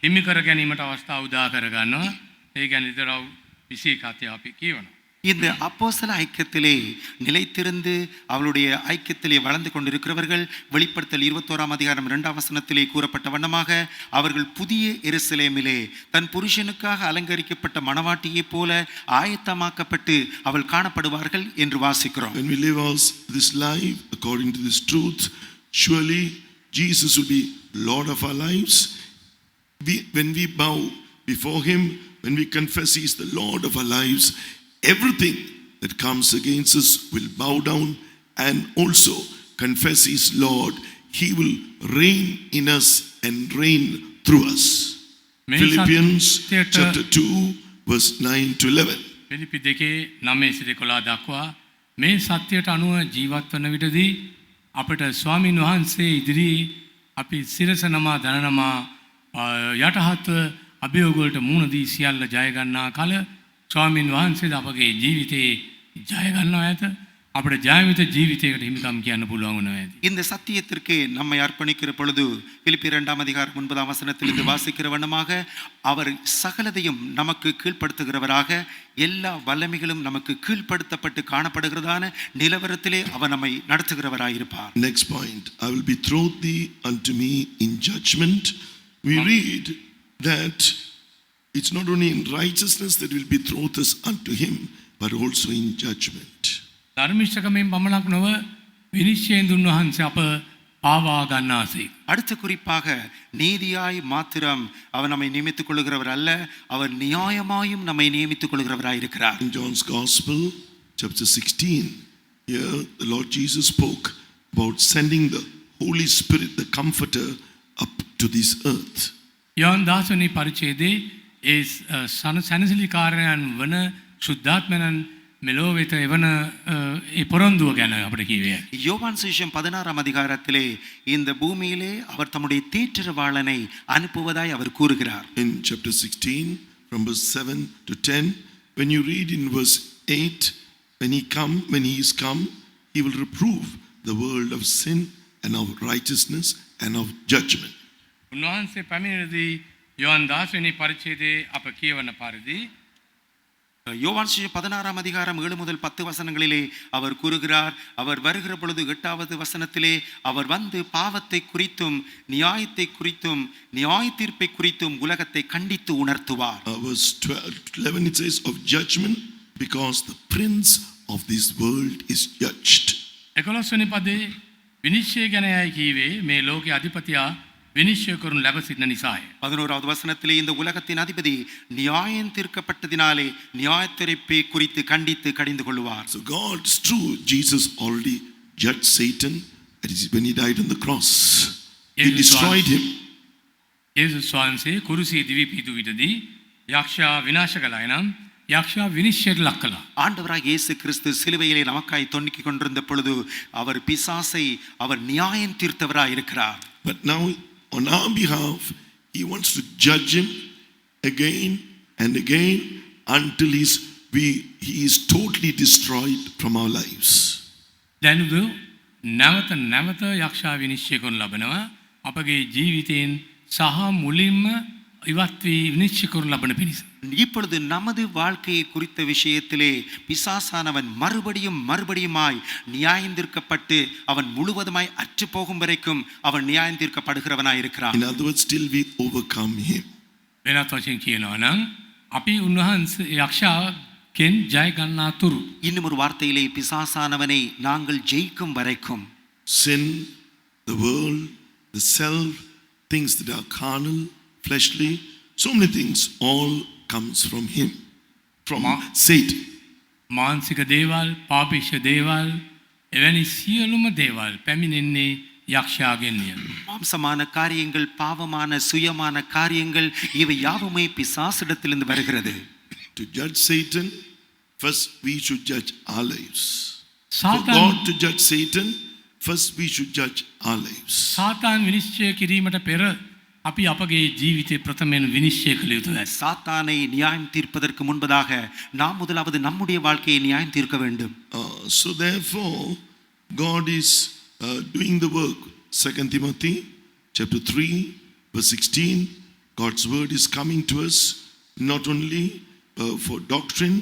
හිමි කර ගැනීමට අවස්ථාව උදා කර ගන්නවා. ඒ ගැන ඉදරව් 21 අපි කියවනවා. இந்த அப்போஸ்தல ஐக்கியத்திலே நிலைத்திருந்து அவளுடைய ஐக்கியத்திலே வளர்ந்து கொண்டிருக்கிறவர்கள் வெளிப்படுத்தல் 21ஆம் அதிகாரம் 2ஆம் வசனத்திலே கூறப்பட்ட வண்ணமாக அவர்கள் புதிய எருசலேமிலே தன் புருஷனுக்காக அலங்கரிக்கப்பட்ட மணவாட்டியைப் போல ஆயத்தமாக்கப்பட்டு அவள் காணப்படுவார்கள் என்று வாசிக்கிறோம். When we live this life according to this truth, surely Jesus will be Lord of our lives. When we bow before him, when we confess he is the Lord of our lives, everything that comes against us will bow down and also confess he is Lord. He will reign in us and reign through us. Philippians chapter 2 verse 9 to 11. පිලිපි 2:9-11 දක්වා මේ සත්‍යයට අනුව ජීවත් වන විටදී අපට ස්වාමින් වහන්සේ ඉදිරි අපි සිරස නමා දන නමා යටහත් අභියෝග වලට මුහුණ දී සියල්ල ජය ගන්නා කල ස්වාමින් වහන්සේද අපගේ ජීවිතේ ජය ගන්නවා ඇත. අපට ජයමිත ජීවිතයකට හිමිකම් කියන්න පුළුවන් වෙනවා ඇති. இந்த சத்தியத்திற்கு நம்மை அர்ப்பணிக்கிற பொழுது பிலிப்பியர் 2ஆம் அதிகாரம் 9ஆம் வசனத்திலிருந்து வாசிக்கிற வண்ணமாக அவர் சகலதையும் நமக்கு கீழ்ப்படுத்துகிறவராக எல்லா வல்லமைகளும் நமக்கு கீழ்ப்படுத்தப்பட்டு காணப்படுகிறதான நிலவரத்திலே அவர் நம்மை நடத்துகிறவராயிருப்பார். Next point, I will betroth thee unto me in judgment. We read that it's not only in righteousness that will betroth us unto him, but also in judgment. ධර්මිෂ්ඨකමෙන් පමණක් නොව විනිශ්චයෙන් දුන් වහන්සේ අප පාවා ගන්නාසේ. அடுத்த குறிப்பாக நீதியாய் மாத்திரம் அவர் நம்மை நியமித்துக் கொள்கிறவர் அல்ல, அவர் நியாயமாயும் நம்மை நியமித்துக் கொள்கிறவராயிருக்கிறார். In John's Gospel, chapter 16, here the Lord Jesus spoke about sending the Holy Spirit, the Comforter, up to this earth. Yohan 10 වෙනි පරිච්ඡේදයේ ඒ සනසලිකාරයන් වන සුද්ධාත්මයන් මෙලොව වෙත එවන ඒ පොරොන්දුව ගැන අපිට කියවේ. யோவான் சுவிசேஷம் 16ஆம் அதிகாரத்திலே இந்த பூமியிலே அவர் தம்முடைய தேற்றரவாளனை அனுப்புவதாய் அவர் கூறுகிறார். In chapter 16 from verse 7 to 10, when you read in verse 8, when he is come, he will reprove the world of sin and of righteousness and of judgment. උන්වහන්සේ පැමිණෙදී යොහන් 10 වෙනි පරිච්ඡේදයේ අප කියවන පරිදි யோவான் சுவிசேஷம் 16ஆம் அதிகாரம் 7 முதல் 10 வசனங்களிலே அவர் கூறுகிறார். அவர் வருகிற பொழுது 8வது வசனத்திலே அவர் வந்து பாவத்தை குறித்தும் நியாயத்தை குறித்தும் நியாய தீர்ப்பை குறித்தும் உலகத்தை கண்டித்து உணர்த்துவார். Verse 11 it says of judgment, because the prince of this world is judged. 11 වෙනි පදේ විනිශ්චය ගැන යයි කීවේ මේ ලෝකයේ අධිපතියා විනිශ්චය කරනු ලැබ සිටින නිසාය. 11வது வசனத்திலே இந்த உலகத்தின் அதிபதி நியாயம் தீர்க்கப்பட்டதினாலே நியாயத்தீர்ப்பை குறித்து கண்டித்து கடிந்து கொள்வார். So God is true. Jesus already judged Satan when he died on the cross. He destroyed him. යේසුස් වහන්සේ කුරුසියේ දිවි පිහිටු විටදී යක්ෂයා විනාශ කළා. එනම් යක්ෂයා විනිශ්චයට ලක් කළා. ஆண்டவராக இயேசு கிறிஸ்து சிலுவையிலே நமக்காய் தொன்னிக் கொண்டிருந்த பொழுது அவர் பிசாசை அவர் நியாயம் தீர்த்தவராய் இருக்கிறார். But now on our behalf, he wants to judge him again and again until he is totally destroyed from our lives. දැනුද නැවත නැවත යක්ෂයා විනිශ්චය කරනු ලබනවා අපගේ ජීවිතයෙන් සහ මුලින්ම ඉවත් වී විනිශ්චය කරනු ලබන පිණිස. இப்பொழுது நமது வாழ்க்கையை குறித்த விஷயத்திலே பிசாசானவன் மறுபடியுமாய் நியாயந்தீர்க்கப்பட்டு அவன் முழுவதுமாய் அற்று போகும் வரைக்கும் அவன் நியாயந்தீர்க்கப்படுகிறவனாய் இருக்கிறான். In other words, till we overcome him. වෙනත් වශයෙන් කියනවා නම් අපි උන්වහන්සේ යක්ෂයාගෙන් ජය ගන්නා තුරු இன்னும் ஒரு வார்த்தையிலே பிசாசானவனை நாங்கள் ஜெயிக்கும் வரைக்கும் sin, the world, the self, things that are carnal, fleshly, so many things, all comes from him, from Satan. මානසික දේවල් පාපිෂ දේවල් එවැනි සියලුම දේවල් පැමිණෙන්නේ යක්ෂයාගෙන්ය. மாம்சமான காரியங்கள், பாவமான சுயமான காரியங்கள், இவை யாவுமே பிசாசிடத்திலிருந்து வருகிறது. To judge Satan, first we should judge our lives. For සාතාන් God to judge Satan, first we should judge our lives. සාතාන් විනිශ්චය කිරීමට පෙර අපි අපගේ ජීවිතය ප්‍රථමයෙන් විනිශ්චය කළ යුතුයි. சாத்தானை நியாயம் தீர்ப்பதற்கு முன்பதாக நாம் முதலாவது நம்முடைய வாழ்க்கையை நியாயம் தீர்க்க வேண்டும். So therefore, God is doing the work. 2 Timothy chapter 3 verse 16, God's word is coming to us not only for doctrine,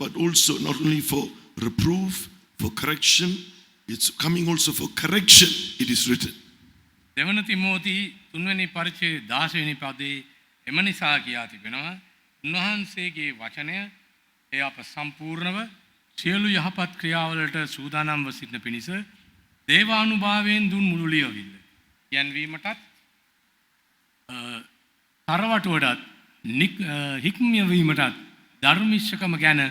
but also not only for reproof, for correction. It's coming also for correction, it is written. දෙවන තිමෝති 3 පරිච්ඡේදයේ 16 වෙනි පදයේ එම නිසා කියා තිබෙනවා උන්වහන්සේගේ වචනය එය අප සම්පූර්ණව සියලු යහපත් ක්‍රියාවලට සූදානම්ව සිටින පිණිස දේවානුභාවයෙන් දුන් මුළු ලියවිල්ල යන්වීමටත් තරවටුවටත් හික්මියවීමටත් ධර්මිෂ්ඨකම ගැන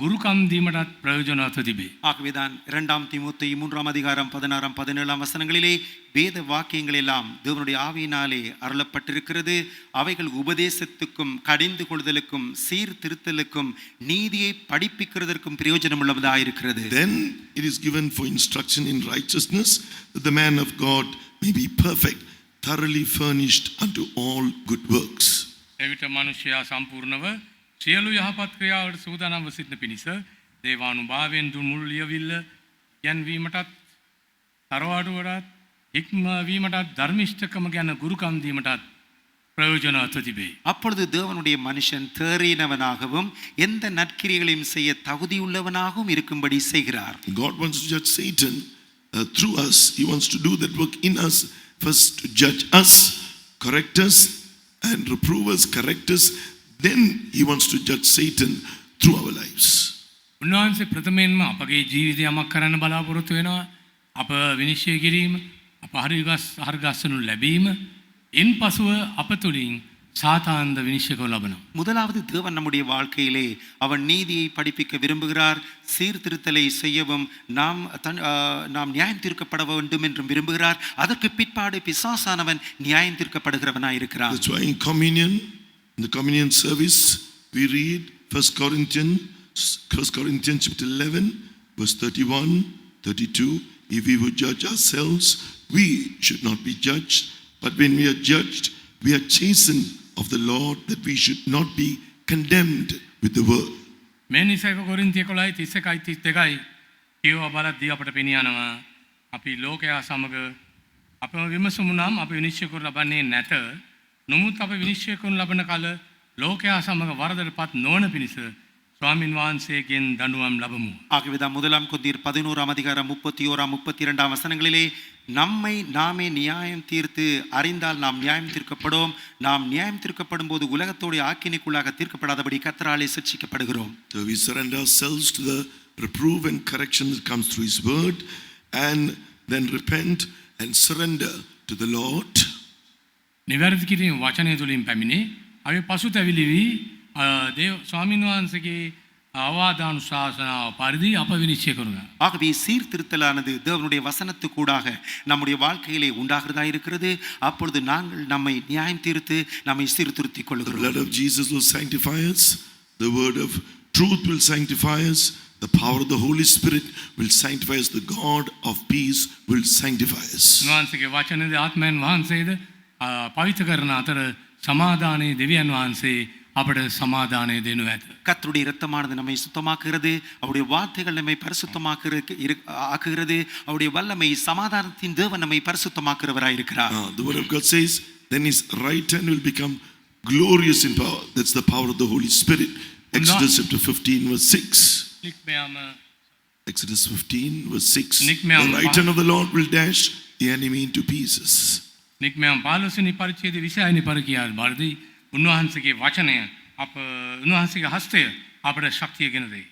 குருக்கம் தீமடாத் பிரயோஜனத்தை திபே. ஆகவேதான் 2 தீமோத்தேயு 3 அதிகாரம் 16 17 வசனங்களிலே வேத வாக்கியங்கள் எல்லாம் தேவனுடைய ஆவியினாலே அருளப்பட்டிருக்கிறது. அவைகள் உபதேசத்துக்கும் கடிந்து கொள்ளுதலுக்கும் சீர்திருத்தலுக்கும் நீதியை படிப்பிக்கிறதற்கும் பிரயோஜனம் உள்ளதாக இருக்கிறது. Then it is given for instruction in righteousness, that the man of God may be perfect, thoroughly furnished unto all good works. එවිට මනුෂ්‍යයා සම්පූර්ණව සියලු යහපත් ක්‍රියාවලට සූදානම්ව සිටින පිණිස දේවානුභාවයෙන් දුන් මුළු ලියවිල්ල යන්වීමටත් තරවාඩුවටත් හික්මවීමටත් ධර්මිෂ්ඨකම ගැන ගුරුකම් දීමටත් பிரயோஜனத்தை திபே. அப்பொழுது தேவனுடைய மனுஷன் தேறினவனாகவும் எந்த நற்கிரியைகளையும் செய்ய தகுதியுள்ளவனாகவும் இருக்கும்படி செய்கிறார். God wants to judge Satan through us. He wants to do that work in us. First to judge us, correct us, and reprove us, correct us. Then he wants to judge Satan through our lives. උන්වහන්සේ ප්‍රථමයෙන්ම අපගේ ජීවිතය යමක් කරන්න බලාපොරොත්තු වෙනවා. අප විනිශ්චය කිරීම, අප හරිගස්සනු ලැබීම, ඉන්පසුව අප තුළින් சாத்தாந்த வினிஷகம் லபனம். முதலாவது தேவன் நம்முடைய வாழ்க்கையிலே அவன் நீதியை படிப்பிக்க விரும்புகிறார், சீர்திருத்தலை செய்யவும் நாம் நியாயம் தீர்க்கப்பட வேண்டும் என்றும் விரும்புகிறார். அதற்கு பிற்பாடு பிசாசானவன் நியாயம் தீர்க்கப்படுகிறவனாய் இருக்கிறான். That's why in communion, in the communion service, we read 1 Corinthians chapter 11, verse 31, 32. If we would judge ourselves, we should not be judged. But when we are judged, we are chastened of the Lord, that we should not be condemned with the world. මේ නිසා කොරින්තිය 11:31 කියව බලද්දී අපට පෙනියනවා අපි ලෝකයා සමග අපම විමසමු නම් අපි විනිශ්චය කර ලබන්නේ නැත. නමුත් අපි විනිශ්චය කරන ලබන කල ලෝකයා සමග වරදටපත් නොවන පිණිස ස්වාමින් වහන්සේගෙන් දඬුවම් ලබමු. ஆகவேதான் 1 கொரிந்தியர் 11 அதிகாரம் 31 32 வசனங்களிலே நம்மை நாமே நியாயம் தீர்த்து அறிந்தால் நாம் நியாயம் தீர்க்கப்படும். நாம் நியாயம் தீர்க்கப்படும் போது உலகத்தோடு ஆக்கினைக்குள்ளாக தீர்க்கப்படாதபடி கர்த்தராலே சிட்சிக்கப்படுகிறோம். So we surrender ourselves to the reproof and correction that comes through His word, and then repent and surrender to the Lord. නිවැරදි කිරීම වචනය තුලින් පැමිණේ අපි පසුතැවිලි වී දේව ස්වාමීන් වහන්සේගේ අවවාදානුශාසනාව පරිදි අප විනිශ්චය කරනවා. ஆகவே சீர்திருத்தலானது தேவனுடைய வசனத்துக்கூடாக நம்முடைய வாழ்க்கையிலே உண்டாகிறதா இருக்கிறது. அப்பொழுது நாங்கள் நம்மை நியாயம் தீர்த்து நம்மை சீர்திருத்திக் The கொள்கிறோம். blood of Jesus will sanctify us. The word of truth will sanctify us. The power of the Holy Spirit will sanctify us. The God of peace will sanctify us. වහන්සේගේ වචනේද ආත්මයන් වහන්සේද පවිත්‍ර කරන අතර සමාදානයේ දෙවියන් වහන්සේ අපට සමාදානය දෙනු ඇත. கர்த்தருடைய இரத்தமானது நம்மை சுத்தமாக்குகிறது. அவருடைய வார்த்தைகள் நம்மை ஆக்குகிறது. அவருடைய வல்லமை சமாதானத்தின் தேவன் நம்மை பரிசுத்தமாக்குறவராய் இருக்கிறார். The word of God says, then His right hand will become glorious in power. That's the power of the Holy Spirit. Exodus chapter 15 verse 6. Exodus 15 verse 6. The right hand of the Lord will dash the enemy into pieces. නික්මයන් 15 පරිච්ඡේදයේ 20 පරිකියාල් බාරදී උන්වහන්සේගේ වචනය උන්වහන්සේගේ හස්තය අපට ශක්තිය ගෙන දෙයි.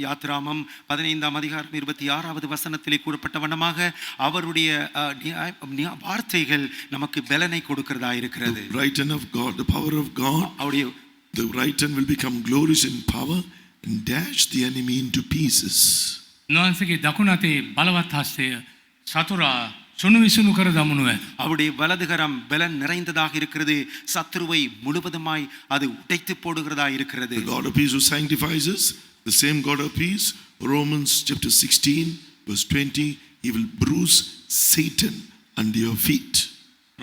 யாத்ராமம் 15 அதிகாரம் 26 வசனத்திலே கூறப்பட்ட வண்ணமாக அவருடைய வார்த்தைகள் நமக்கு பலனை கொடுக்கிறதா இருக்கிறது. The right hand of God, the power of God, the right hand will become glorious in power and dash the enemy into pieces. උන්වහන්සේගේ දකුණු අතේ බලවත් හස්තය සතුරා සුණු විසුණු කර දමනු ඇත. அவருடைய வலதுகரம் பலன் நிறைந்ததாக இருக்கிறது. சத்துருவை முழுவதுமாய் அது உடைத்து போடுகிறதா இருக்கிறது. The God of peace who sanctifies us, the same God of peace, Romans chapter 16 verse 20, he will bruise Satan under your feet.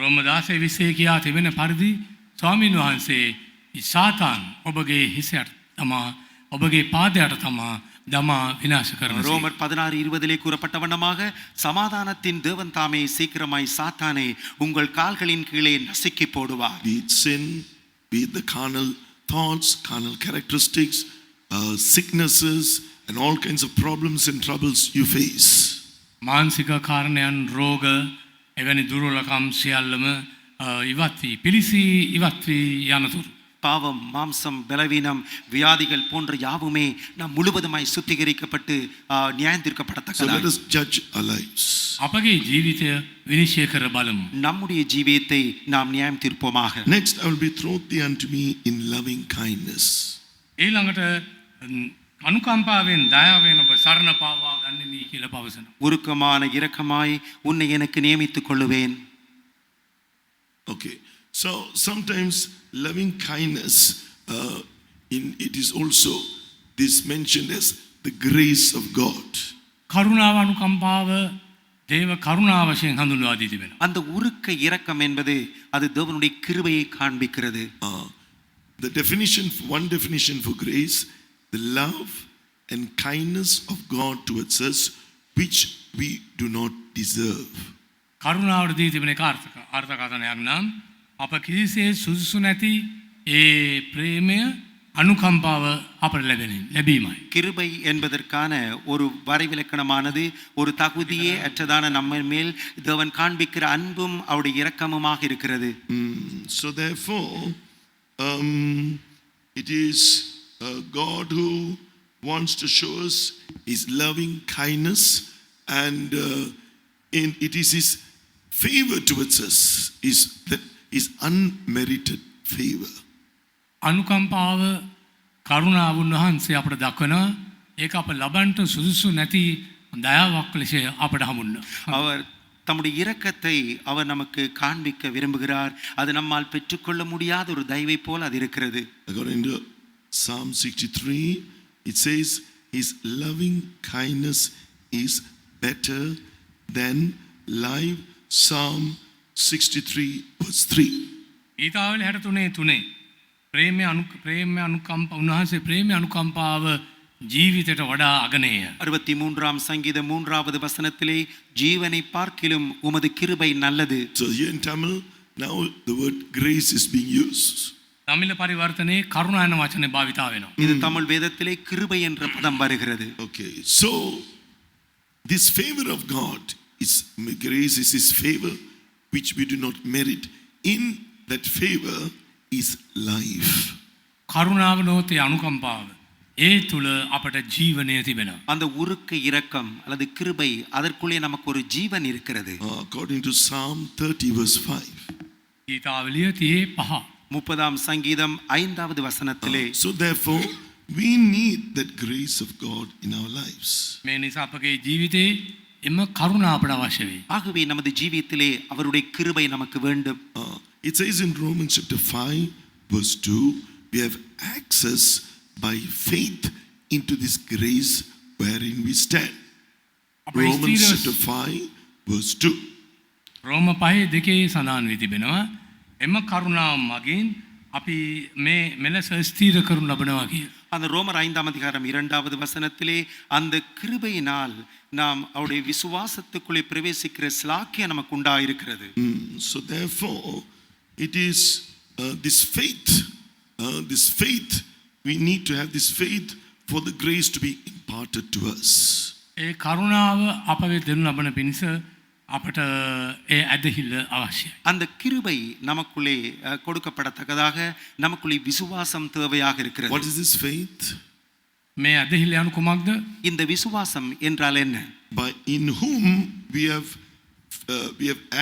රෝම 16:20 කියා තිබෙන පරිදි ස්වාමීන් වහන්සේ සාතාන් ඔබගේ හිසයට තමා ඔබගේ පාදයට තමා දමා විනාශ කරනවා. ரோமர் 16:20 கூறப்பட்ட வண்ணமாக சமாதானத்தின் தேவன் தாமே சீக்கிரமாய் சாத்தானை உங்கள் கால்களின் கீழே நசுக்கி போடுவார். Be it sin, be it the carnal thoughts, carnal characteristics, sicknesses and all kinds of problems and troubles you face. මානසික කාරණයන් රෝග එවැනි දුර්වලකම් සියල්ලම ඉවත් වී පිලිසී ඉවත් වී යනතුරු பாவம் மாம்சம் பலவீனம் வியாதிகள் போன்ற யாவுமே நாம் முழுவதுமாய் சுத்திகரிக்கப்பட்டு So நியாயந்தீர்க்கப்படத்தக்கதாக let us judge our lives. අපගේ ජීවිතය විනිශ්චය කර බලමු. நம்முடைய ஜீவியத்தை நாம் நியாயம் தீர்ப்போமாக. Next, I will betroth thee unto me in loving kindness. ඊළඟට අනුකම්පාවෙන් දයාවෙන් ඔබ සරණ පාවා ගන්නනි කියලා පවසනවා. உருக்கமான இரக்கமாய் உன்னை எனக்கு நியமித்துக் கொள்ளுவேன். Okay, so sometimes loving kindness, it is also this mentioned as the grace of God. කරුණාව අනුකම්පාව දේව කරුණාව වශයෙන් හඳුන්වා දී තිබෙනවා. அந்த உருக்க இரக்கம் என்பது அது தேவனுடைய கிருபையை காண்பிக்கிறது. The definition, one definition for grace, the love and kindness of God towards us, which we do not deserve. කරුණාවට දී තිබෙන එක අර්ථකථනයක් නම් අප කිසිසේ සුදුසු නැති ඒ ප්‍රේමය අනුකම්පාව අපට ලැබීමයි. கிருபை என்பதற்கான ஒரு வரைவிலக்கணமானது ஒரு தகுதியே அற்றதான நம்ம மேல் தேவன் காண்பிக்கிற அன்பும் அவருடைய இரக்கமுமாக இருக்கிறது. So therefore, it is God who wants to show us his loving kindness, and it is his favor towards us, is unmerited favor. අනුකම්පාව කරුණාව උන්වහන්සේ අපට දක්වනවා. ඒක අප ලබන්නට සුදුසු නැති දයාවක් ලෙස අපට හමුුණා. அவர் தம்முடைய இரக்கத்தை அவர் நமக்கு காண்பிக்க விரும்புகிறார். அது நம்மால் பெற்றுக்கொள்ள முடியாத ஒரு தயவை போல் அது இருக்கிறது. According to Psalm 63, it says his loving kindness is better than life. Psalm 63 verse 3. ඊතාවල 63 ප්‍රේමය අනුකම්පාව උන්වහන්සේ ප්‍රේමය අනුකම්පාව ජීවිතයට වඩා අගනේය. 63ஆம் சங்கீதம் 3வது வசனத்திலே ஜீவனை பார்க்கிலும் உமது கிருபை நல்லது. So here in Tamil, now the word grace is being used. තමිල පරිවර්තනයේ කරුණා යන වචනේ භාවිතා වෙනවා. இது தமிழ் வேதத்திலே கிருபை என்ற பதம் வருகிறது. Okay, so this favor of God is grace, is his favor which we do not merit. In that favor is life. කරුණාව නොතේ අනුකම්පාව ඒ තුල අපට ජීවනය තිබෙනවා. அந்த உருக்க இரக்கம் அல்லது கிருபை அதற்குள்ளே நமக்கு ஒரு ஜீவன் இருக்கிறது. According to Psalm 30 verse 5. ඊතාවලිය 35 30ஆம் சங்கீதம் 5வது வசனத்திலே So therefore we need that grace of God in our lives. මේ නිසා අපගේ ජීවිතේ එම කරුණා අපට අවශ්‍ය වෙයි. ஆகவே நமது ஜீவியத்திலே அவருடைய கிருபை நமக்கு வேண்டும். It says in Romans chapter 5 verse 2, we have access by faith into this grace wherein we stand. Romans chapter 5 verse 2. රෝම 5:2 සඳහන් වී තිබෙනවා. එම කරුණාව මගින් අපි මේ මෙලෙස ස්ථීර කරනු ලබනවා කිය. அந்த ரோமர் 5ஆம் அதிகாரம் 2வது வசனத்திலே அந்த கிருபையினால் நாம் அவருடைய விசுவாசத்துக்குள்ளே பிரவேசிக்கிற ஸ்லாக்கியம் நமக்கு உண்டாயிருக்கிறது. So therefore it is this faith, we need to have this faith for the grace to be imparted to us. ඒ කරුණාව අප වෙත දෙනු ලබන පිණිස අපට ඒ ඇදහිල්ල අවශ්‍යයි. அந்த கிருபை நமக்குள்ளே கொடுக்கப்படத்தக்கதாக நமக்குள்ளே விசுவாசம் தேவையாக இருக்கிறது. What is this faith? මේ ඇදහිල්ල යනු කුමක්ද? இந்த விசுவாசம் என்றால் என்ன? By in whom we have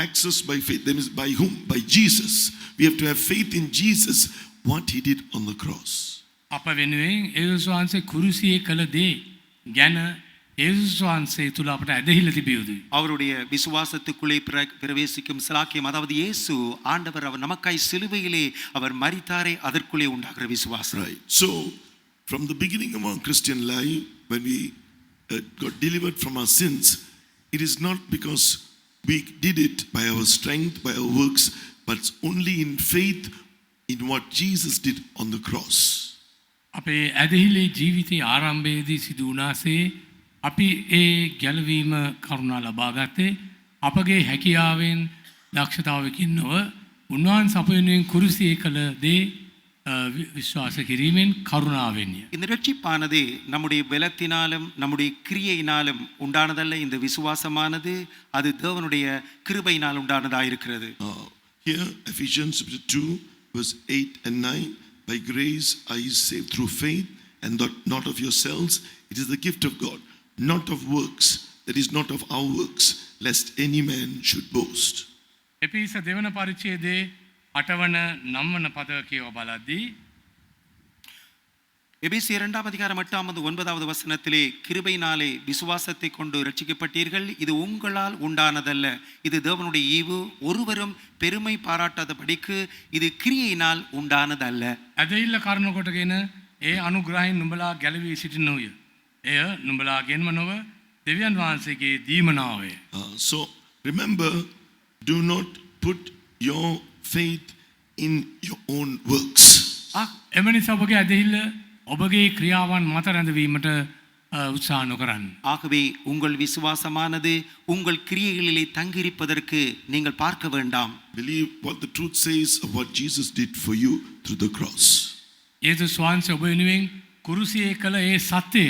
access by faith. That means by whom? By Jesus. We have to have faith in Jesus, what he did on the cross. අප වෙනුවෙන් යේසුස් වහන්සේ කුරුසියේ කළ දේ ගැන යේසුස් වහන්සේ තුල අපට ඇදහිලා තිබිය යුතුයි. அவருடைய விசுவாசத்துக்குள்ளே பிரவேசிக்கும் சிலாக்கியம், அதாவது இயேசு ஆண்டவர் அவர் நமக்காய் சிலுவையிலே அவர் மரித்தாரே, அதற்குள்ளே உண்டாகிற விசுவாசம். Right. So, from the beginning of our Christian life, when we got delivered from our sins, it is not because we did it by our strength, by our works, but it's only in faith in what Jesus did on the cross. අපේ ඇදහිලි ජීවිතයේ ආරම්භයේදී සිදු වුණාසේ අපි ඒ ගැලවීම කරුණා ලබා ගත්තේ අපගේ හැකියාවෙන් දක්ෂතාවකින් නොව උන්වහන්සේ අප වෙනුවෙන් කුරුසියේ කළ දේ විශ්වාස කිරීමෙන් කරුණාවෙන්ය. இந்த ரட்சிப்பானது நம்முடைய பலத்தினாலும் நம்முடைய கிரியையினாலும் உண்டானதல்ல. இந்த விசுவாசமானது அது தேவனுடைய கிருபையினால் உண்டானதாக இருக்கிறது. Here Ephesians chapter 2 verse 8 and 9, by grace are you saved through faith, and that not of yourselves, it is the gift of God, not of works, that is not of our works, lest any man should boast. එපිස දෙවන පරිච්ඡේදයේ 8 වන 9 වන පද කියව බලද්දී எபேசியர் 2ஆம் அதிகாரம் 8வது 9வது வசனத்திலே, கிருபையினாலே விசுவாசத்தை கொண்டு ரட்சிக்கப்பட்டீர்கள், இது உங்களால் உண்டானதல்ல, இது தேவனுடைய ஈவு, ஒருவரும் பெருமை பாராட்டாதபடிக்கு இது கிரியையினால் உண்டானதல்ல. ඇදහිල්ල කරුණ කොටගෙන ඒ අනුග්‍රහයෙන් නුඹලා ගැලවී සිටිනෝය. එය නුඹලාගෙන්ම නොව දෙවියන් වහන්සේගේ දීමනාවය. So remember, do not put your faith in your own works. එම නිසා ඔබගේ ඇදහිල්ල ඔබගේ ක්‍රියාවන් මත රැඳවීමට උත්සාහ නොකරන්න. ஆகவே உங்கள் விசுவாசமானது உங்கள் கிரியைகளிலே தங்கியிருப்பதற்கு நீங்கள் பார்க்க வேண்டாம். Believe what the truth says of what Jesus did for you through the cross. යේසුස් වහන්සේ ඔබ වෙනුවෙන් කුරුසියේ කළ ඒ සත්‍යය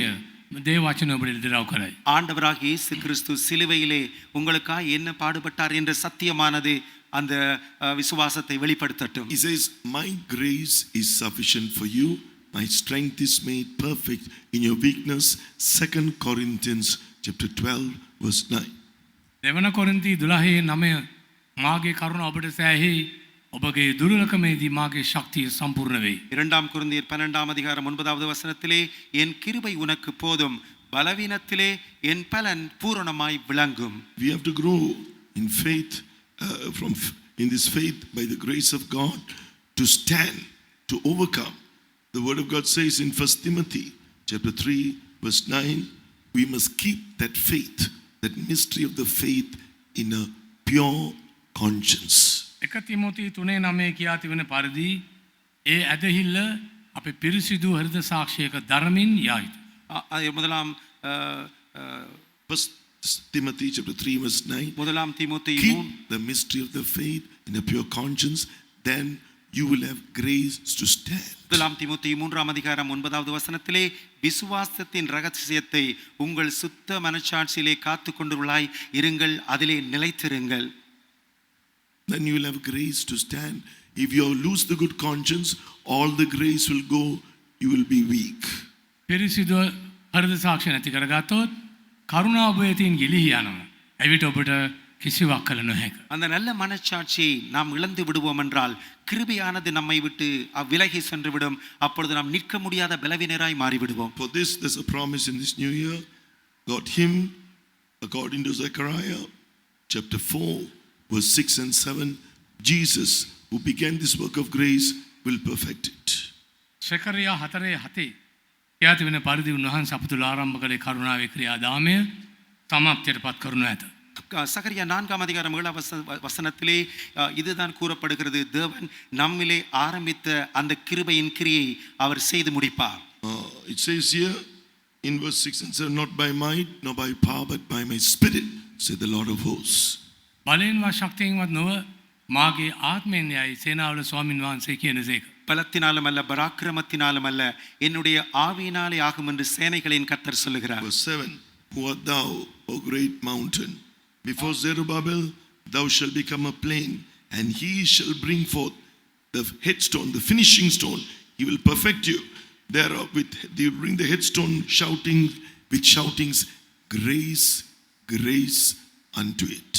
දේව වචන ඔබට ඉදිරිව කරයි. ஆண்டவராகிய இயேசு கிறிஸ்து சிலுவையிலே உங்களுக்காக என்ன பாடுபட்டார் என்ற சத்தியமானது அந்த விசுவாசத்தை வெளிப்படுத்தட்டும். He says, my grace is sufficient for you, my strength is made perfect in your weakness. 2 Corinthians chapter 12 verse 9. දෙවන කොරින්ති 12:9 මාගේ කරුණ ඔබට සෑහි, ඔබගේ දුර්වලකමේදී මාගේ ශක්තිය සම්පූර්ණ වෙයි. 2 கொரிந்தியர் 12ஆம் அதிகாரம் 9வது வசனத்திலே, என் கிருபை உனக்கு போதும், பலவீனத்திலே என் பலன் பூரணமாய் விளங்கும். We have to grow in faith, in this faith by the grace of God, to stand, to overcome. The word of God says in 1 Timothy chapter 3 verse 9, we must keep that faith, that mystery of the faith, in a pure conscience. 1 තිමෝති 3:9 කියා තිබෙන පරිදි ඒ ඇදහිල්ල අපේ පිරිසිදු හෘද සාක්ෂියක ධර්මින් යයිද. முதலாம் 1 Timothy chapter 3 verse 9, முதலாம் தீமோத்தேயு keep the mystery of the faith in a pure conscience, then you will have grace to stand. முதலாம் தீமோத்தேயு 3ஆம் அதிகாரம் 9வது வசனத்திலே, விசுவாசத்தின் ரகசியத்தை உங்கள் சுத்த மனச்சாட்சியிலே காத்து கொண்டுள்ளாய் இருங்கள், அதிலே நிலைத்திருங்கள். Then you will have grace to stand. If you lose the good conscience, all the grace will go, you will be weak. පිරිසිදු හෘද සාක්ෂිය නැති කරගත්තොත් කරුණාව ඔබේතින් ගිලිහි යනවා. එවිට ඔබට කිසිවක් කළ නොහැක. அந்த நல்ல மனச்சாட்சியை நாம் இழந்து விடுவோம் என்றால் கிருபையானது நம்மை விட்டு விலகி சென்று விடும். அப்பொழுது நாம் நிற்க முடியாத பலவீனராய் மாறிவிடுவோம். For this, there's a promise in this new year. Got him, according to Zechariah chapter 4 verse 6 and 7, Jesus who began this work of grace will perfect it. සෙකරියා 4:7 කියා තිබෙන පරිදි උන්වහන්සේ අප තුළ ආරම්භ කළේ කරුණාවේ ක්‍රියාදාමය සමාප්තියටපත් කරනු ඇත. சகரியா 4ஆம் அதிகாரம் 7ஆம் வசனத்திலே இதுதான் கூறப்படுகிறது, தேவன் நம்மிலே ஆரம்பித்த அந்த கிருபையின் கிரியை அவர் செய்து முடிப்பார். It says here in verse 6 and 7, not by might nor by power but by my spirit, said the Lord of hosts. බලයෙන්වත් ශක්තියෙන්වත් නොව මාගේ ආත්මයෙන් යයි සේනාවල ස්වාමින් වහන්සේ කියනසේක. பலத்தினாலும் அல்ல, பராக்கிரமத்தினாலும் அல்ல, என்னுடைய ஆவியினாலே ஆகும் என்று சேனைகளின் கர்த்தர் சொல்லுகிறார். Verse 7, who art thou, O great mountain? Before Zerubbabel thou shalt become a plain, and he shall bring forth the headstone, the finishing stone. He will perfect you. Thereof they will bring the headstone shouting with shoutings, grace, grace unto it.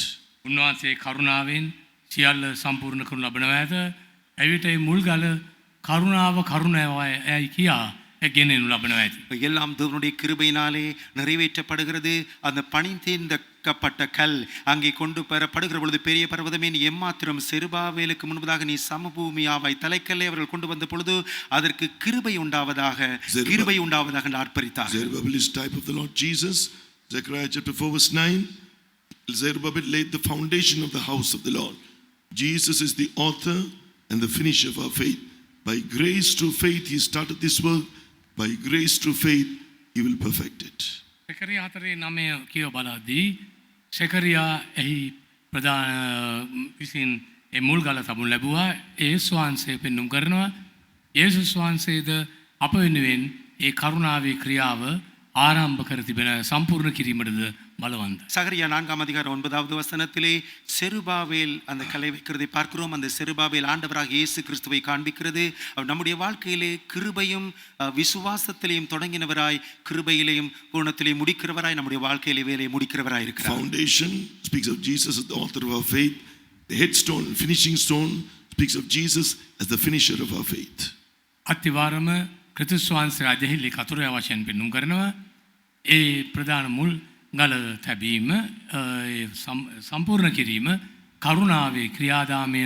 උන්වහන්සේ කරුණාවෙන් සියල්ල සම්පූර්ණ කරනු ලබනවා ඇත. එවිට මේ මුල්ගල කරුණාව කරුණාවයි කියා ගෙනෙනු ලබනවා ඇති. எல்லாம் தேவனுடைய கிருபையினாலே நிறைவேற்றப்படுகிறது. அந்த பணி தீர்க்கப்பட்ட கல் அங்கே கொண்டு வரப்படுகிற பொழுது பெரிய பர்வதமே நீ எம்மாத்திரம் செருபாவேலுக்கு முன்பதாக நீ சமபூமியாவாய் தலைக்கல்லை அவர்கள் கொண்டு வந்த பொழுது அதற்கு கிருபை உண்டாவதாக என்று ஆர்ப்பரித்தார். Zerubbabel is type of the Lord Jesus. Zechariah chapter 4 verse 9. Zerubbabel laid the foundation of the house of the Lord. Jesus is the author and the finisher of our faith. By grace through faith he started this work. By grace through faith he will perfect it. සෙකරියා 4:9 කියව බලද්දී සෙකරියා එහි ප්‍රධාන විසින් ඒ මුල් ගල තබනු ලැබුවා. යේසුස් වහන්සේ පෙන්눔 කරනවා. යේසුස් වහන්සේද අප වෙනුවෙන් ඒ කරුණාවේ ක්‍රියාව ආරම්භ කර තිබෙන සම්පූර්ණ කිරීමටද බලවන්ත. சகரியா 4ஆம் அதிகாரம் 9வது வசனத்திலே செருபாவேல் அந்த கலை வைக்கிறதை பார்க்கிறோம். அந்த செருபாவேல் ஆண்டவராக இயேசு கிறிஸ்துவை காண்பிக்கிறது. அவர் நம்முடைய வாழ்க்கையிலே கிருபையும் விசுவாசத்திலேயும் தொடங்கினவராய் கிருபையிலேயும் பூரணத்திலேயும் முடிக்கிறவராய் நம்முடைய வாழ்க்கையிலே வேலையை முடிக்கிறவராய் இருக்கிறார். Foundation speaks of Jesus as the author of our faith. The headstone, finishing stone, speaks of Jesus as the finisher of our faith. අතිවාරම ක්‍රිස්තුස් වහන්සේ රජෙහි කතුරය වශයෙන් පෙන්눔 කරනවා. ඒ ප්‍රධාන මුල් ගල තැබීම සම්පූර්ණ කිරීම කරුණාවේ ක්‍රියාදාමය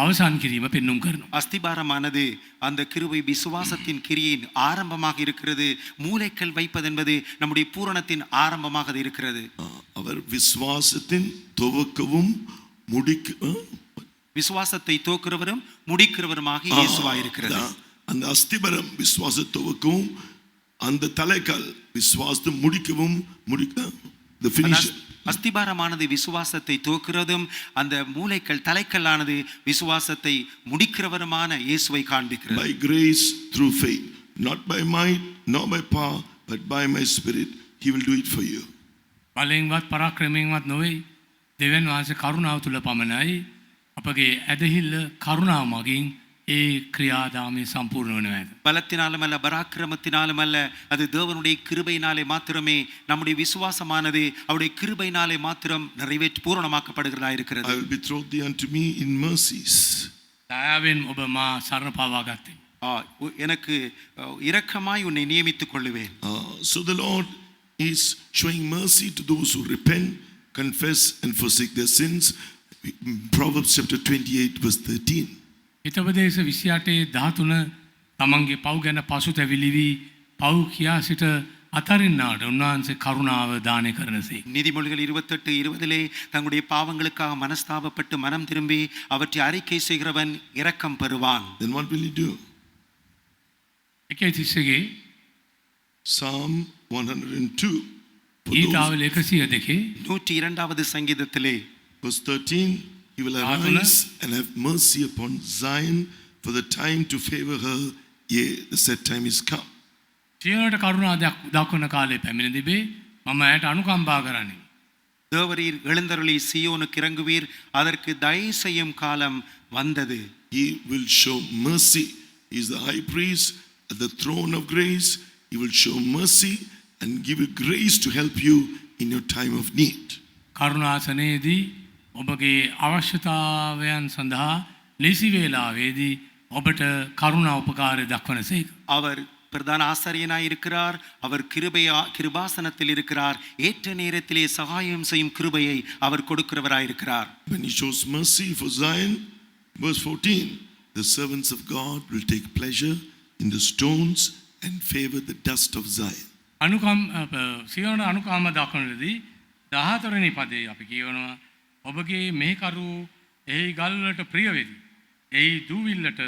අවසන් කිරීම පෙන්눔 කරනවා. அஸ்திபாரமானது அந்த கிருபை விசுவாசத்தின் கிரியின் ஆரம்பமாக இருக்கிறது. மூலைக்கல் வைப்பதென்பது நம்முடைய பூரணத்தின் ஆரம்பமாக இருக்கிறது. அவர் விசுவாசத்தின் துவக்கவும் விசுவாசத்தை துவக்கிறவரும் முடிக்கிறவருமாக இயேசுவாய் இருக்கிறது. அந்த அஸ்திபரம் விசுவாச துவக்கவும் அந்த தலைக்கல் விசுவாசத்தை முடிக்கவும் the finish. அஸ்திபாரமானது விசுவாசத்தை துவக்கிறதும் அந்த மூலைக்கல் தலைக்கல்லானது விசுவாசத்தை முடிக்கிறவருமான இயேசுவை காண்பிக்கிறது. By grace through faith, not by might nor by power but by my spirit he will do it for you. බලෙන්වත් පරාක්‍රමයෙන්වත් නොවේ. දෙවියන් වහන්සේ කරුණාව තුල පමණයි අපගේ ඇදහිල්ල කරුණාව මගින් ඒ ක්‍රියාදාමය සම්පූර්ණ වෙනවා. பலத்தினாலும் அல்ல பராக்கிரமத்தினாலும் அல்ல அது தேவனுடைய கிருபையினாலே மாத்திரமே நம்முடைய விசுவாசமானது அவருடைய கிருபையினாலே மாத்திரம் நிறைவேற்றி பூரணமாக்கப்படுகிறதா இருக்கிறது. I will betroth thee unto me in mercies. දයාවෙන් ඔබ මා සරණ පාවා ගත්තේ. எனக்கு இரக்கமாய் உன்னை நியமித்துக் கொள்ளுவேன். So the Lord is showing mercy to those who repent, confess and forsake their sins. Proverbs chapter 28 verse 13. හිතවදේශ 28:13 තමන්ගේ පව් ගැන පසුතැවිලි වී පව් කියා සිට අතරින්නාට උන්වහන්සේ කරුණාව දානය කරනසේ. நீதிமொழிகள் 28:20 தங்களுடைய பாவங்களுக்காக மனஸ்தாபப்பட்டு மனம் திரும்பி அவற்றை அறிக்கை செய்கிறவன் இரக்கம் பெறுவான். Then what will he do? 1:30 Psalm 102 ඊතාවල 102 102வது சங்கீதத்திலே verse 13, he will arise and have mercy upon Zion for the time to favor her, yea, the set time is come. සියයට කරුණා දක්වන කාලේ පැමිණ තිබේ. මම ඇයට අනුකම්පා කරන්නේ. தேவரீர் எழுந்தருளி சீயோனுக்கு இறங்குவீர் அதற்கு தயை செய்யும் காலம் வந்தது. He will show mercy. He is the high priest at the throne of grace. He will show mercy and give you grace to help you in your time of need. කරුණාසනයේදී ඔබගේ අවශ්‍යතාවයන් සඳහා නිසි වේලාවේදී ඔබට කරුණා උපකාරය දක්වනසේක. அவர் பிரதான ஆசாரியனாய் இருக்கிறார். அவர் கிருபாசனத்தில் இருக்கிறார். ஏற்ற நேரத்திலே சகாயம் செய்யும் கிருபையை அவர் கொடுக்கிறவராய் இருக்கிறார். When he shows mercy for Zion, verse 14, the servants of God will take pleasure in the stones and favor the dust of Zion. Zion අනුකාම දක්වනදී 14 වෙනි පදේ අපි කියවනවා ඔබගේ මෙහෙකරු එහි ගල්වලට ප්‍රිය වෙති. එහි දූවිල්ලට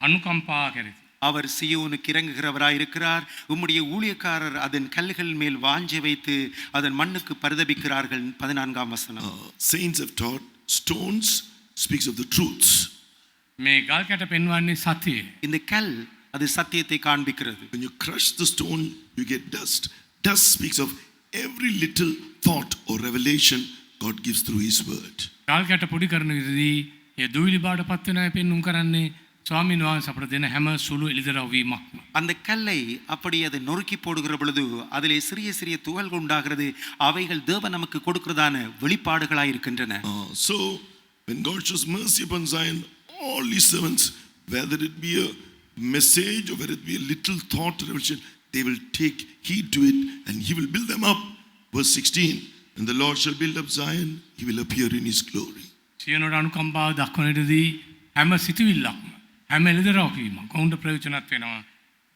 අනුකම්පා කෙරෙති. அவர் சீயோனுக்கு இறங்குகிறவராய் இருக்கிறார். உம்முடைய ஊழியக்காரர் அதன் கல்லுகள் மேல் வாஞ்சை வைத்து அதன் மண்ணுக்கு பரிதபிக்கிறார்கள். 14ஆம் வசனம். Saints have taught stones speaks of the truths. මේ ගල් කැට පෙන්වන්නේ සත්‍යය. இந்த கல் அது சத்தியத்தை காண்பிக்கிறது. When you crush the stone you get dust. Dust speaks of every little thought or revelation God gives through his word. ගල් කැට පොඩි කරන විදිහදී ඒ දුවිලි බාට පත් වෙන අය පෙන්눔 කරන්නේ ස්වාමීන් වහන්සේ අපට දෙන හැම සුළු එළිදරව් වීමක්ම. அந்த கல்லை அப்படி அதை நொறுக்கி போடுகிற பொழுது அதிலே சிறிய சிறிய துகள்கள் உண்டாகிறது. அவைகள் தேவன் நமக்கு கொடுக்கிறதான வெளிப்பாடுகளாய் இருக்கின்றன. So when God shows mercy upon Zion, all his servants, whether it be a message or whether it be a little thought revelation, they will take heed to it and he will build them up. Verse 16, and the Lord shall build up Zion, he will appear in his glory. සියනොට අනුකම්පාව දක්වනටදී හැම සිතුවිල්ලක්ම හැම එළිදරව්වීම කවුන්ට ප්‍රයෝජනවත් වෙනවා.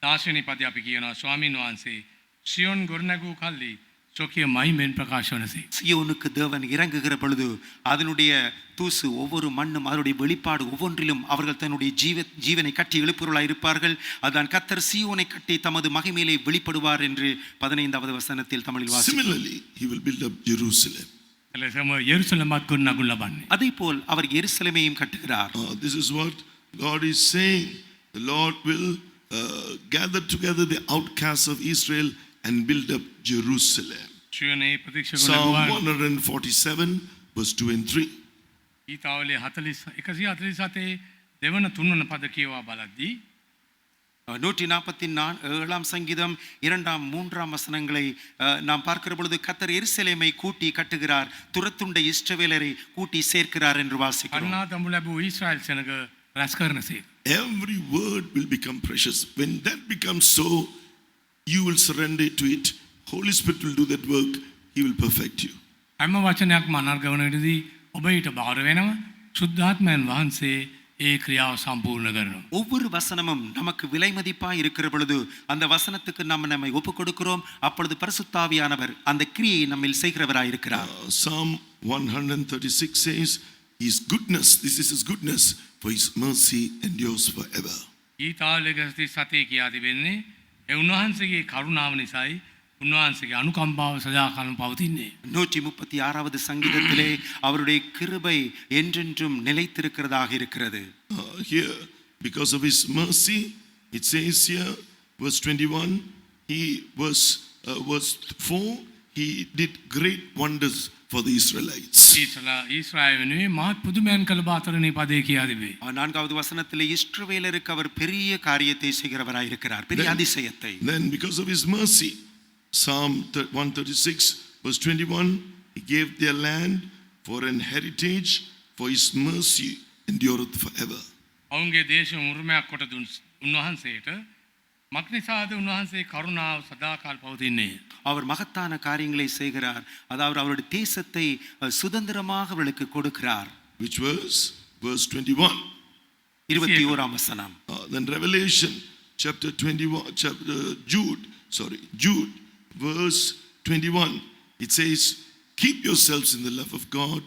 10 වෙනි පදේ අපි කියනවා ස්වාමීන් වහන්සේ සියොන් ගොඩනැගූ කල්ලි සොකිය මහිමෙන් ප්‍රකාශ වනසේ. சியோனுக்கு தேவன் இறங்குகிற பொழுது அதனுடைய தூசு ஒவ்வொரு மண்ணும் அதனுடைய வெளிப்பாடு ஒவ்வொன்றிலும் அவர்கள் தன்னுடைய ஜீவனை கட்டி எழுப்புவர்களாய் இருப்பார்கள். அதான் கர்த்தர் சீயோனை கட்டி தமது மகிமையிலே வெளிப்படுவார் என்று 15வது வசனத்தில் தமிழில் வாசிக்கிறோம். Similarly, he will build up Jerusalem. එලෙසම යෙරුසලමත් ගොඩනගු ලබන්නේ. அதேபோல் அவர் எருசலேமையும் கட்டுகிறார். This is what God is saying. The Lord will gather together the outcasts of Israel and build up Jerusalem. සියොනේ ප්‍රතික්ෂේප Psalm කරනවා. 147 verse 2 and 3. ඊතාවලේ 147 දෙවන තුන්වන පද කියවා බලද්දී 147ஆம் சங்கீதம் 2ஆம் 3ஆம் வசனங்களை நாம் பார்க்கிற பொழுது கர்த்தர் எருசலேமை கூட்டி கட்டுகிறார், துரத்துண்ட இஸ்ரவேலரை கூட்டி சேர்க்கிறார் என்று வாசிக்கிறோம். අන්නා දඹු ලැබූ ඊශ්‍රායල් සෙනග රැස් කරනසේ. Every word will become precious. When that becomes so, you will surrender to it. Holy Spirit will do that work. He will perfect you. හැම වචනයක්ම අනර්ග වන විටදී ඔබ ඊට බාර වෙනවා. සුද්ධාත්මයන් වහන්සේ ඒ ක්‍රියාව සම්පූර්ණ කරනවා. ஒவ்வொரு வசனமும் நமக்கு விலை மதிப்பாய் இருக்கிற பொழுது அந்த வசனத்துக்கு நம்மை ஒப்புக் கொடுக்கிறோம். அப்பொழுது பரிசுத்தாவியானவர் அந்த கிரியை நம்மில் செய்கிறவராய் இருக்கிறார். Psalm 136 says, his goodness, this is his goodness, for his mercy endures forever. ඊතාවලේ 37 කියා තිබෙන්නේ ඒ උන්වහන්සේගේ කරුණාව නිසායි උන්වහන්සේගේ අනුකම්පාව සදාකාලම පවතින්නේ. 136வது சங்கீதத்திலே அவருடைய கிருபை என்றென்றும் நிலைத்திருக்கிறதாக இருக்கிறது. Here, because of his mercy, it says here, verse 21, verse 4, he did great wonders for the Israelites. Israel වෙනුවේ මහත් පුදුමයන් කළ බාතරනේ පදේ කියා තිබේ. 4வது வசனத்திலே இஸ்ரவேலருக்கு அவர் பெரிய காரியத்தை செய்கிறவராய் இருக்கிறார், பெரிய அதிசயத்தை. Then because of his mercy, Psalm 136 verse 21, he gave their land for an heritage, for his mercy endureth forever. ඔවුන්ගේ දේශය උරුමයක් කොට දුන් උන්වහන්සේට මක්නිසාද උන්වහන්සේ කරුණාව සදාකාල පවතින්නේ. அவர் மகத்தான காரியங்களை செய்கிறார், அதாவது அவருடைய தேசத்தை சுதந்திரமாக அவர்களுக்கு கொடுக்கிறார். Which verse? Verse 21. 21ஆம் வசனம். Then Revelation chapter 21, Jude verse 21, it says, keep yourselves in the love of God,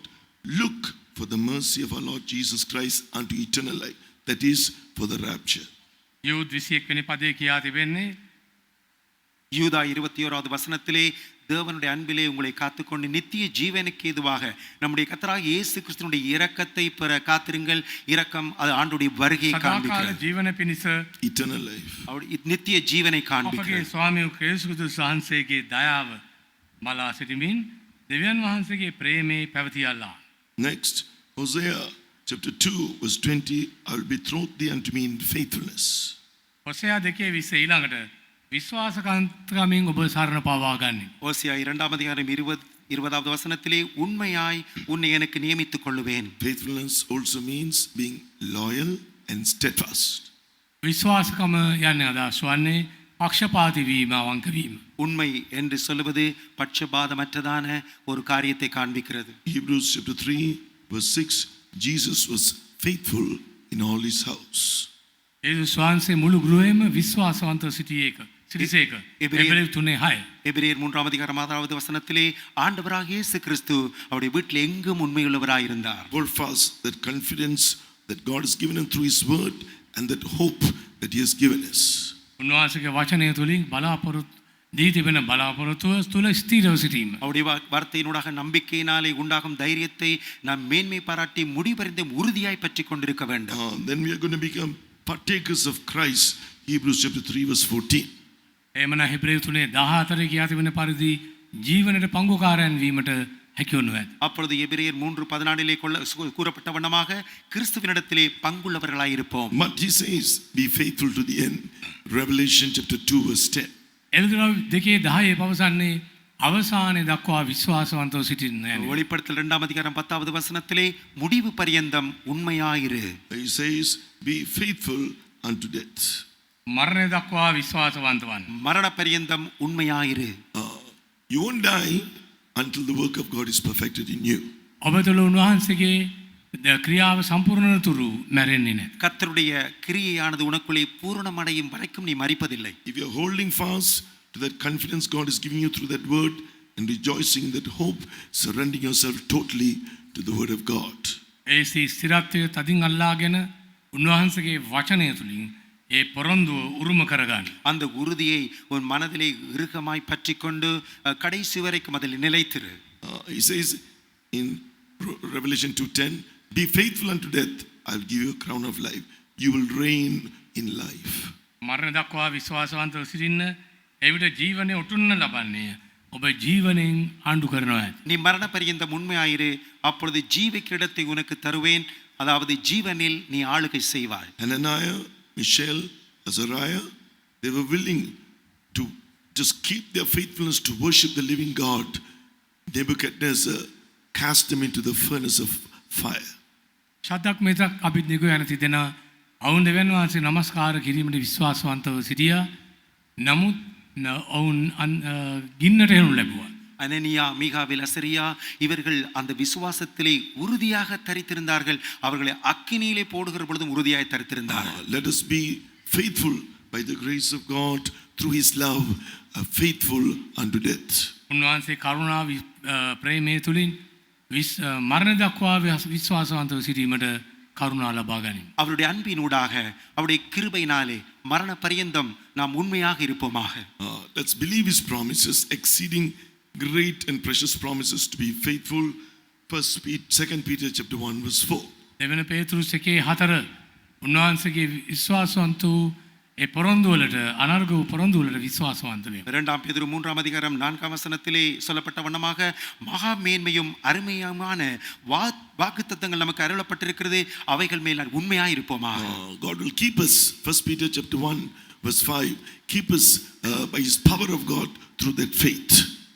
look for the mercy of our Lord Jesus Christ unto eternal life, that is for the rapture. යූද් 21 වෙනි පදේ කියා තිබෙන්නේ யூதா 21வது வசனத்திலே தேவனுடைய அன்பிலே உங்களை காத்துக்கொண்டு நித்திய ஜீவனுக்கு ஏதுவாக நம்முடைய கர்த்தராகிய இயேசு கிறிஸ்துவினுடைய இரக்கத்தை பெற காத்திருங்கள். இரக்கம் அது ஆண்டவருடைய வருகையை காண்பிக்கிறது. සදාකාල ජීවන පිණිස Eternal life. நித்திய ஜீவனை අපගේ காண்பிக்கிறது. ස්වාමී යේසුස් ක්‍රිස්තුස් වහන්සේගේ දයාව බලා සිටමින් දෙවියන් වහන්සේගේ ප්‍රේමේ පැවතියල්ලා. Next, Hosea chapter 2 verse 20, I will betroth thee unto me in faithfulness. හොසෙයා 2:20 ඊළඟට විශ්වාසකාන්තකමින් ඔබ සරණ පාවා ගන්නේ. ஓசியா 2ஆம் அதிகாரம் 20வது வசனத்திலே உண்மையாய் உன்னை எனக்கு நியமித்துக் கொள்ளுவேன். Faithfulness also means being loyal and steadfast. විශ්වාසකම යන්නේ අදහස් වන්නේ පක්ෂපාතී වීම අවංක වීම. உண்மை என்று சொல்லுவது பட்சபாதமற்றதான ஒரு காரியத்தை காண்பிக்கிறது. Hebrews chapter 3 verse 6, Jesus was faithful in all his house. යේසුස් වහන්සේ මුළු ගෘහයේම විශ්වාසවන්තව සිටියේක. සිටිසේක. එබ්‍රේයர் 3:6. எபிரேயர் 3ஆம் அதிகாரம் 6வது வசனத்திலே ஆண்டவராகிய இயேசு கிறிஸ்து அவருடைய வீட்டில் எங்கும் உண்மையுள்ளவராய் இருந்தார். Hold fast that confidence that God has given him through his word and that hope that he has given us. උන්වහන්සේගේ වචනය තුලින් බලාපොරොත්තු දී තිබෙන බලාපොරොත්තුව තුල ස්ථිරව සිටීම. அவருடைய வார்த்தையினூடாக நம்பிக்கையினாலே உண்டாகும் தைரியத்தை நாம் மேன்மை பாராட்டி முடிவறிந்த உறுதியாய் பற்றிக் கொண்டிருக்க வேண்டும். Then we are going to become partakers of Christ. Hebrews chapter 3 verse 14. එමන හෙබ්‍රේයු 3:14 කියා තිබෙන පරිදි ජීවනයේ පංගුකාරයන් වීමට හැකි වනු ඇත. அப்பொழுது எபிரேயர் 3:14 கூறப்பட்ட வண்ணமாக கிறிஸ்துவினிடத்திலே பங்குள்ளவர்களாய் இருப்போம். But he says, be faithful to the end. Revelation chapter 2 verse 10. එළිදරව් 2:10 පවසන්නේ අවසානයේ දක්වා විශ්වාසවන්තව සිටින්න යන්නේ. வெளிப்படுத்தல் 2ஆம் அதிகாரம் 10வது வசனத்திலே முடிவு பரியந்தம் உண்மையாயிரு. He says, be faithful unto death. මරණය දක්වා විශ්වාසවන්ත වන්න. மரண பரியந்தம் உண்மையாயிரு. You won't die until the work of God is perfected in you. ඔබ තුළ උන්වහන්සේගේ ක්‍රියාව සම්පූර්ණ තුරු මැරෙන්නේ නැහැ. கர்த்தருடைய கிரியையானது உனக்குள்ளே பூரணமடையும் வரைக்கும் நீ மரிப்பதில்லை. If you are holding fast to that confidence God is giving you through that word and rejoicing in that hope, surrendering yourself totally to the word of God. ඒ ස්ථිරත්වය තදින් අල්ලාගෙන උන්වහන්සේගේ වචනය තුලින් ඒ පොරොන්දුව උරුම කරගන්න. அந்த உறுதியை உன் மனதிலே இறுக்கமாய் பற்றிக்கொண்டு கடைசி வரைக்கும் அதில் நிலைத்திரு. He says in Revelation 2:10, be faithful unto death, I'll give you a crown of life. You will reign in life. මරණ දක්වා විශ්වාසවන්තව සිටින්න එවිට ජීවනයේ ඔටුන්න ලබන්නේ ඔබ ජීවණයෙන් ආණ්ඩු කරනවා. நீ மரண பரியந்தம் உண்மையாயிரு, அப்பொழுது ஜீவ கிரீடத்தை உனக்கு தருவேன். அதாவது ஜீவனில் நீ ஆளுகை செய்வாய். Hananiah, Mishael, Azariah, they were willing to just keep their faithfulness to worship the living God. Nebuchadnezzar cast them into the furnace of fire. ශද්දක් මේසක් අබිද්නෙගෝ යන තිදෙනා ඔවුන් දෙවියන් වහන්සේ නමස්කාර කිරීමට විශ්වාසවන්තව සිටියා. නමුත් ඔවුන් ගින්නට එනු ලැබුවා. அனனியா, மீகாவில், அசரியா இவர்கள் அந்த விசுவாசத்திலே உறுதியாக தரித்திருந்தார்கள். அவர்களை அக்கினியிலே போடுகிற பொழுதும் உறுதியாய் தரித்திருந்தார்கள். Let us be faithful by the grace of God through his love, faithful unto death. උන්වහන්සේ කරුණා ප්‍රේමය තුලින් මරණ දක්වා විශ්වාසවන්තව සිටීමට කරුණා ලබා ගනිමු. அவருடைய அன்பினூடாக அவருடைய கிருபையினாலே மரண பரியந்தம் நாம் உண்மையாக இருப்போமாக. Let's believe his promises, exceeding great and precious promises to be faithful. 2 Peter chapter 1 verse 4. දෙවන පේතුරුස් 1:4 උන්වහන්සේගේ විශ්වාසවන්ත වූ ඒ පොරොන්දු වලට අනර්ග වූ පොරොන්දු වලට විශ්වාසවන්ත වෙමු. 2 பேதுரு 3 அதிகாரம் 4 வசனத்திலே சொல்லப்பட்ட வண்ணமாக மகா மேன்மையும் அருமையுமான வாக்குத்தத்தங்கள் நமக்கு அருளப்பட்டிருக்கிறது. அவைகள் மேல் உண்மையாய் இருப்போமாக. God will keep us. 1 Peter chapter 1 verse 5. Keep us by his power of God through that faith.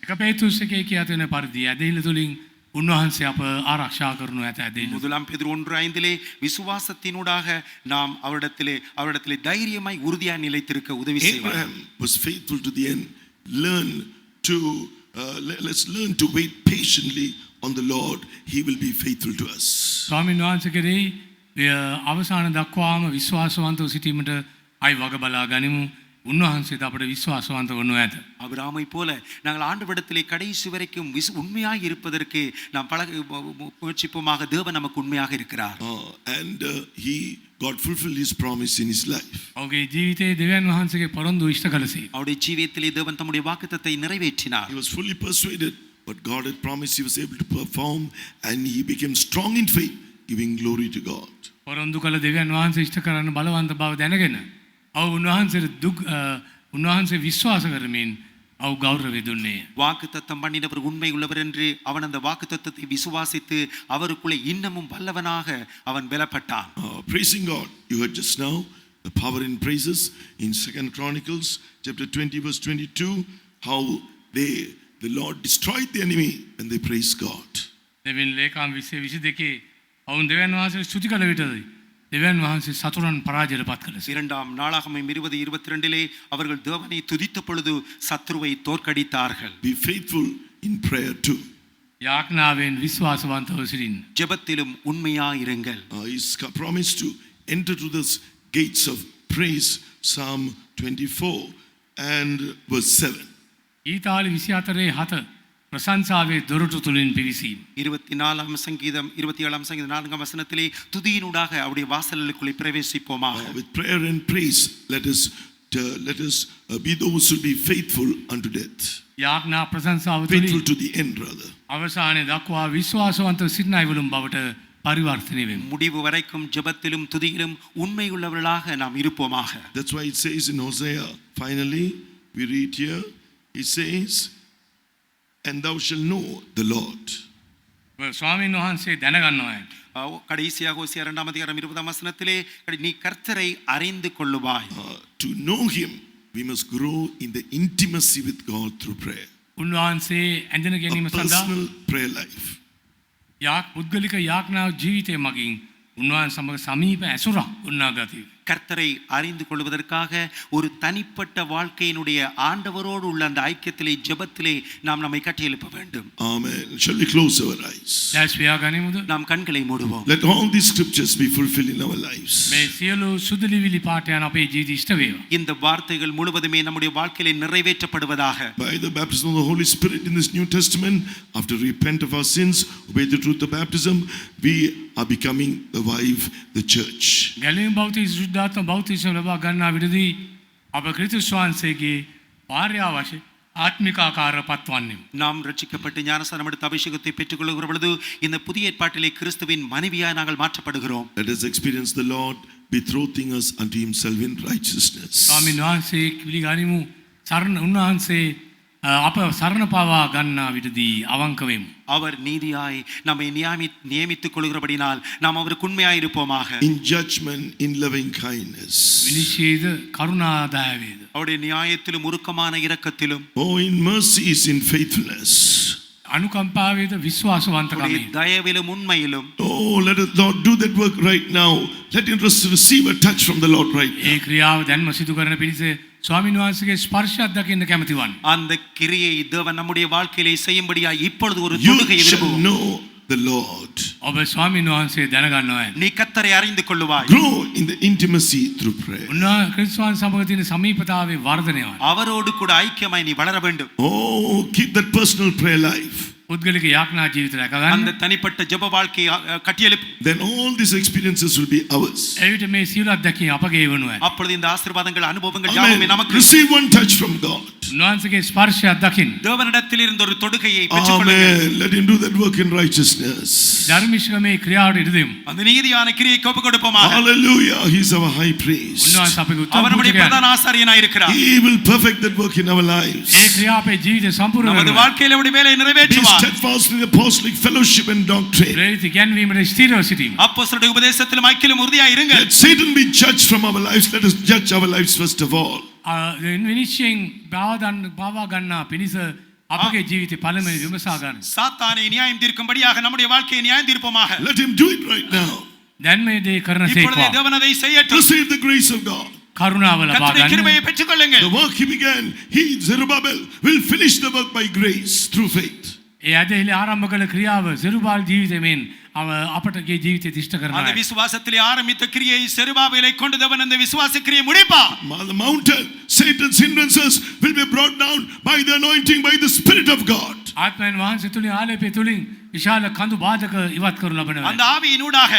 එක පේතුරුස් 1 කියා තියෙන පරිදි ඇදහිල්ල තුලින් උන්වහන්සේ අප ආරක්ෂා කරනු ඇත. ඇදහිල්ල முதலாம் பேதுரு 1:5 விசுவாசத்தினூடாக நாம் அவரிடத்திலே தைரியமாய் உறுதியாய் நிலைத்திருக்க உதவி செய்வார். Abraham was faithful to the end. Let's learn to wait patiently on the Lord. He will be faithful to us. ස්වාමීන් වහන්සේ කෙරෙහි අවසාන දක්වාම විශ්වාසවන්තව සිටීමට අයි වග බලා ගනිමු. උන්වහන්සේද අපට විශ්වාසවන්ත වනු ඇත. அபிராமை போல நாங்கள் ஆண்டவரிடத்திலே கடைசி வரைக்கும் உண்மையாக இருப்பதற்கு நாம் முயற்சிப்போமாக. தேவன் நமக்கு உண்மையாக இருக்கிறார். And God fulfilled his promise in his life. ඔහුගේ ජීවිතයේ දෙවියන් වහන්සේගේ පොරොන්දු ඉෂ්ට කළසේ. அவருடைய ஜீவியத்திலே தேவன் தம்முடைய வாக்குத்தத்தத்தை நிறைவேற்றினார். He was fully persuaded what God had promised he was able to perform, and he became strong in faith, giving glory to God. පොරොන්දු කළ දෙවියන් වහන්සේ ඉෂ්ට කරන්න බලවන්ත බව දැනගෙන උන්වහන්සේ විශ්වාස කරමින් ඔහු ගෞරවය දුන්නේය. வாக்குத்தத்தம் பண்ணினவர் உண்மை உள்ளவர் என்று அவன் அந்த வாக்குத்தத்தத்தை விசுவாசித்து அவருக்குள்ளே இன்னமும் வல்லவனாக அவன் பலப்பட்டான். Praising God. You heard just now the power in praises in 2 Chronicles chapter 20 verse 22, how the Lord destroyed the enemy when they praised God. දෙවියන් ලේකම් 22 ඔවුන් දෙවියන් වහන්සේ ස්තුති කළ විටදී දෙවියන් වහන්සේ සතුරන් පරාජයට පත් කළේ. 2 நாளாகமம் 20:22 அவர்கள் தேவனை துதித்த பொழுது சத்துருவை தோற்கடித்தார்கள். Be faithful in prayer too. යාඥාවෙන් විශ්වාසවන්තව සිටින්න. ஜெபத்திலும் உண்மையாயிருங்கள். He's promised to enter through the gates of praise, Psalm 24 and verse 7. ඊතාලි 24:7 பிரசன்சாவே දොරටු තුලින් පිවිසීම. 24 சங்கீதம் 27 சங்கீதம் 4 வசனத்திலே துதியினூடாக அவருடைய வாசலுக்குள்ளே பிரவேசிப்போமாக. With prayer and praise let us be those who be faithful unto death. යාඥා ප්‍රසංසාව Faithful තුලින් to the end rather. අවසානයේ දක්වා විශ්වාසවන්ත සිටින අයවලුම් බවට පරිවර්තනය වෙමු. முடிவு வரைக்கும் ஜெபத்திலும் துதியிலும் உண்மையுள்ளவர்களாக நாம் இருப்போமாக. That's why it says in Hosea, finally we read here, it says, and thou shalt know the Lord. ස්වාමීන් වහන්සේ දැනගන්නවා. கடைசியாக ஹோசியா 2 அதிகாரம் 20 வசனத்திலே நீ கர்த்தரை அறிந்து கொள்ளுவாய். To know him we must grow in the intimacy with God through prayer. උන්වහන්සේ ඇඳින ගැනීම A සඳහා personal prayer life. පුද්ගලික යාඥා ජීවිතය මගින් උන්වහන්සේ සමග සමීප ඇසුරක් උන්නාගතියි. கர்த்தரை அறிந்து கொள்வதற்காக ஒரு தனிப்பட்ட வாழ்க்கையினுடைய ஆண்டவரோடு உள்ள அந்த ஐக்கியத்திலே ஜெபத்திலே நாம் நம்மை கட்டியெழுப்ப வேண்டும். Amen. Shall we close our eyes? දැස් පියා ගනිමුද? நாம் கண்களை மூடுவோம். Let all these scriptures be fulfilled in our lives. මේ සියලු සුදුලිවිලි පාඨයන් අපේ ජීවිතය ඉෂ්ට වේවා. இந்த வார்த்தைகள் முழுவதுமே நம்முடைய வாழ்க்கையிலே நிறைவேற்றப்படுவதாக. By the baptism of the Holy Spirit in this New Testament, after we repent of our sins, obey the truth of baptism, we are becoming the wife, the church. ගැලවීම බෞතික සුද්ධාත්ම බෞතිසම ලබා ගන්නා විටදී අප ක්‍රිස්තුස් වහන්සේගේ භාර්යාව වශයෙන් ஆத்மிக ஆகாரப்பத் வன்னிம். நாம் ரட்சிக்கப்பட்டு ஞானஸ்நானம் எடுத்து அபிஷேகத்தை பெற்றுக்கொள்கிற பொழுது இந்த புதிய ஏற்பாட்டிலே கிறிஸ்துவின் மனைவியாய் நாங்கள் மாற்றப்படுகிறோம். Let us experience the Lord betrothing us unto himself in righteousness. ස්වාමීන් වහන්සේ පිළිගනිමු. සරණ උන්වහන්සේ අප සරණ පාවා ගන්නා විටදී අවංක වෙමු. அவர் நீதியாய் நம்மை நியமித்துக் கொள்கிறபடினால் நாம் அவருக்கு உண்மையாய் இருப்போமாக. In judgment, in loving kindness. විනිශ්චයද කරුණාදායවේද. அவருடைய நியாயத்திலும் உருக்கமான இரக்கத்திலும். Oh, in mercies, in faithfulness. අනුකම්පාවේද විශ්වාසවන්තකමේ. தயவிலும் உண்மையிலும். Oh, let us Lord do that work right now. Let him receive a touch from the Lord right now. ඒ ක්‍රියාව දැන්ම සිදු කරන පිණිස ස්වාමීන් වහන්සේගේ ස්පර්ශයක් දකින්න කැමති වන්න. அந்த கிரியை தேவன் நம்முடைய வாழ்க்கையிலே செய்யும்படியாய் இப்பொழுது ஒரு You தொடுகை shall விரும்புவோம். know the Lord. ඔබ ස්වාමීන් වහන්සේ දැනගන්නවා ඇති. நீ கர்த்தரை அறிந்து கொள்ளுவாய். Grow in the intimacy through prayer. උන්වහන්සේ ක්‍රිස්තුස් වහන්සේ සමග තියෙන සමීපතාවේ වර්ධනයයි. அவரோடு கூட ஐக்கியமாய் நீ வளர வேண்டும். Oh, keep that personal prayer life. පුද්ගලික යාඥා ජීවිත රැක ගන්න. அந்த தனிப்பட்ட ஜெப வாழ்க்கையை கட்டியெழுப்பு. Then all these experiences will be ours. එවිට මේ සියලු අත්දැකීම් අපගේ වනු ඇත. அப்பொழுது இந்த ஆசீர்வாதங்கள் அனுபவங்கள் Amen. யாவுமே நமக்கு. Receive one touch from God. උන්වහන්සේගේ ස්පර්ශයක් දකින්න. தேவனிடத்தில் இருந்து ஒரு தொடுகையை பெற்றுக்கொள்ளுங்கள். Amen. Let him do that work in righteousness. ධර්මිෂ්ඨමේ ක්‍රියාවට ඉදෙමු. அந்த நீதியான கிரியை ஒப்புக் கொடுப்போமாக. Hallelujah. He's our high priest. උන්වහන්සේ අපගේ උත්තම அவர் நம்முடைய පූජකයා. பிரதான ஆசாரியனாய் இருக்கிறார். He will perfect that work in our lives. ඒ ක්‍රියාව අපේ ජීවිතේ සම්පූර්ණ நமது කරනවා. வாழ்க்கையில அவருடைய வேலையை Be நிறைவேற்றுவார். steadfast in the apostolic fellowship and doctrine. ප්‍රේරිත ඉගැන්වීමට ස්ථිරව සිටීම. அப்போஸ்தலருடைய உபதேசத்திலும் ஐக்கியத்திலும் உறுதியாய் இருங்கள். Let Satan be judged from our lives. Let us judge our lives first of all. විනිශ්චයෙන් පාවා ගන්නා පිණිස අපගේ ජීවිතේ පළමුව විමසා ගන්න. சாத்தானை நியாயம் தீர்க்கும்படியாக நம்முடைய வாழ்க்கையை நியாயம் தீர்ப்போமாக. Let him do it right now. දැන් මේ දේ කරන இப்பொழுதே සේක්වා. தேவன் அதை செய்யட்டும். Receive the grace of God. කරුණාව ලබා கர்த்தருடைய ගන්න. கிருபையை பெற்றுக்கொள்ளுங்கள். The work he began, he, Zerubbabel, will finish the work by grace through faith. ඒ අදහිලේ ආරම්භ කළ ක්‍රියාව සෙරුබාල් ජීවිතයෙන් අපටගේ ජීවිතය දිෂ්ට அந்த කරනවා. விசுவாசத்திலே ஆரம்பித்த கிரியை செருபாபேலை கொண்டு தேவன் அந்த விசுவாச கிரியை முடிப்பார். The mountain, Satan's hindrances will be brought down by the anointing, by the Spirit of God. ආත්මයන් වහන්සේ තුලින් ආලේපය තුලින් විශාල කඳු බාධක ඉවත් කරනු ලබනවා. அந்த ஆவியினூடாக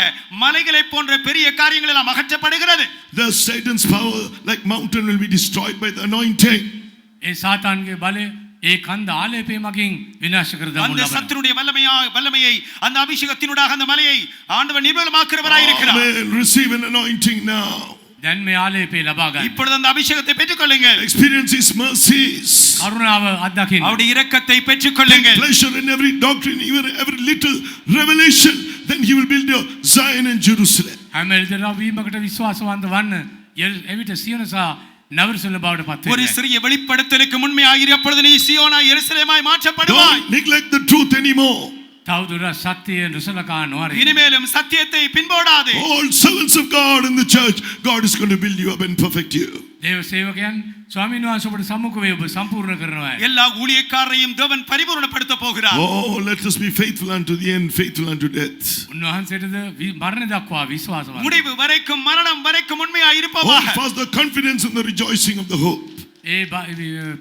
மலைகளை போன்ற பெரிய காரியங்கள் எல்லாம் அகற்றப்படுகிறது. The Satan's power, like mountain, will be destroyed by the anointing. ඒ සාතාන්ගේ බලය ඒ කන්ද ආලේපය මගින් විනාශ කර දමු அந்த ලබනවා. சத்துருடைய வல்லமையை அந்த அபிஷேகத்தினூடாக அந்த மலையை ஆண்டவர் நிர்மூலமாக்குறவராய் இருக்கிறார். Amen. Receive an anointing now. දැන් මේ ආලේපය ලබා ගන්න. இப்பொழுது அந்த அபிஷேகத்தை பெற்றுக்கொள்ளுங்கள். Experience his mercies. කරුණාව අත්දකින්න. அவருடைய இரக்கத்தை பெற்றுக்கொள்ளுங்கள். Pleasure in every doctrine, even every little revelation. Then he will build your Zion and Jerusalem. හැම එල්දරා වීමකට විශ්වාසවන්ත වන්න. එවිට සියනසා නවරසල බවට පත් ஒரு වෙනවා. சிறிய வெளிப்படுத்தலுக்கு முன்மையாக அப்பொழுது நீ சீயோனாய் எருசலேமாய் மாற்றப்படுவாய். Don't neglect the truth anymore. තවදුරටත් සත්‍යය නුසලකා නොවර. இனிமேலும் சத்தியத்தை பின்போடாதே. All servants of God in the church, God is going to build you up and perfect you. දේව සේවකයන් ස්වාමීන් වහන්සේ ඔබට සම්මුඛ වේ ඔබ සම්පූර්ණ කරනවා. எல்லா ஊழியக்காரரையும் தேவன் பரிபூரணப்படுத்த போகிறார். Oh, let us be faithful unto the end, faithful unto death. උන්වහන්සේටද මරණ දක්වා විශ්වාසවන්ත. முடிவு வரைக்கும் மரணம் வரைக்கும் உண்மையாய் Hold இருப்போமாக. fast the confidence and the rejoicing of the hope. ඒ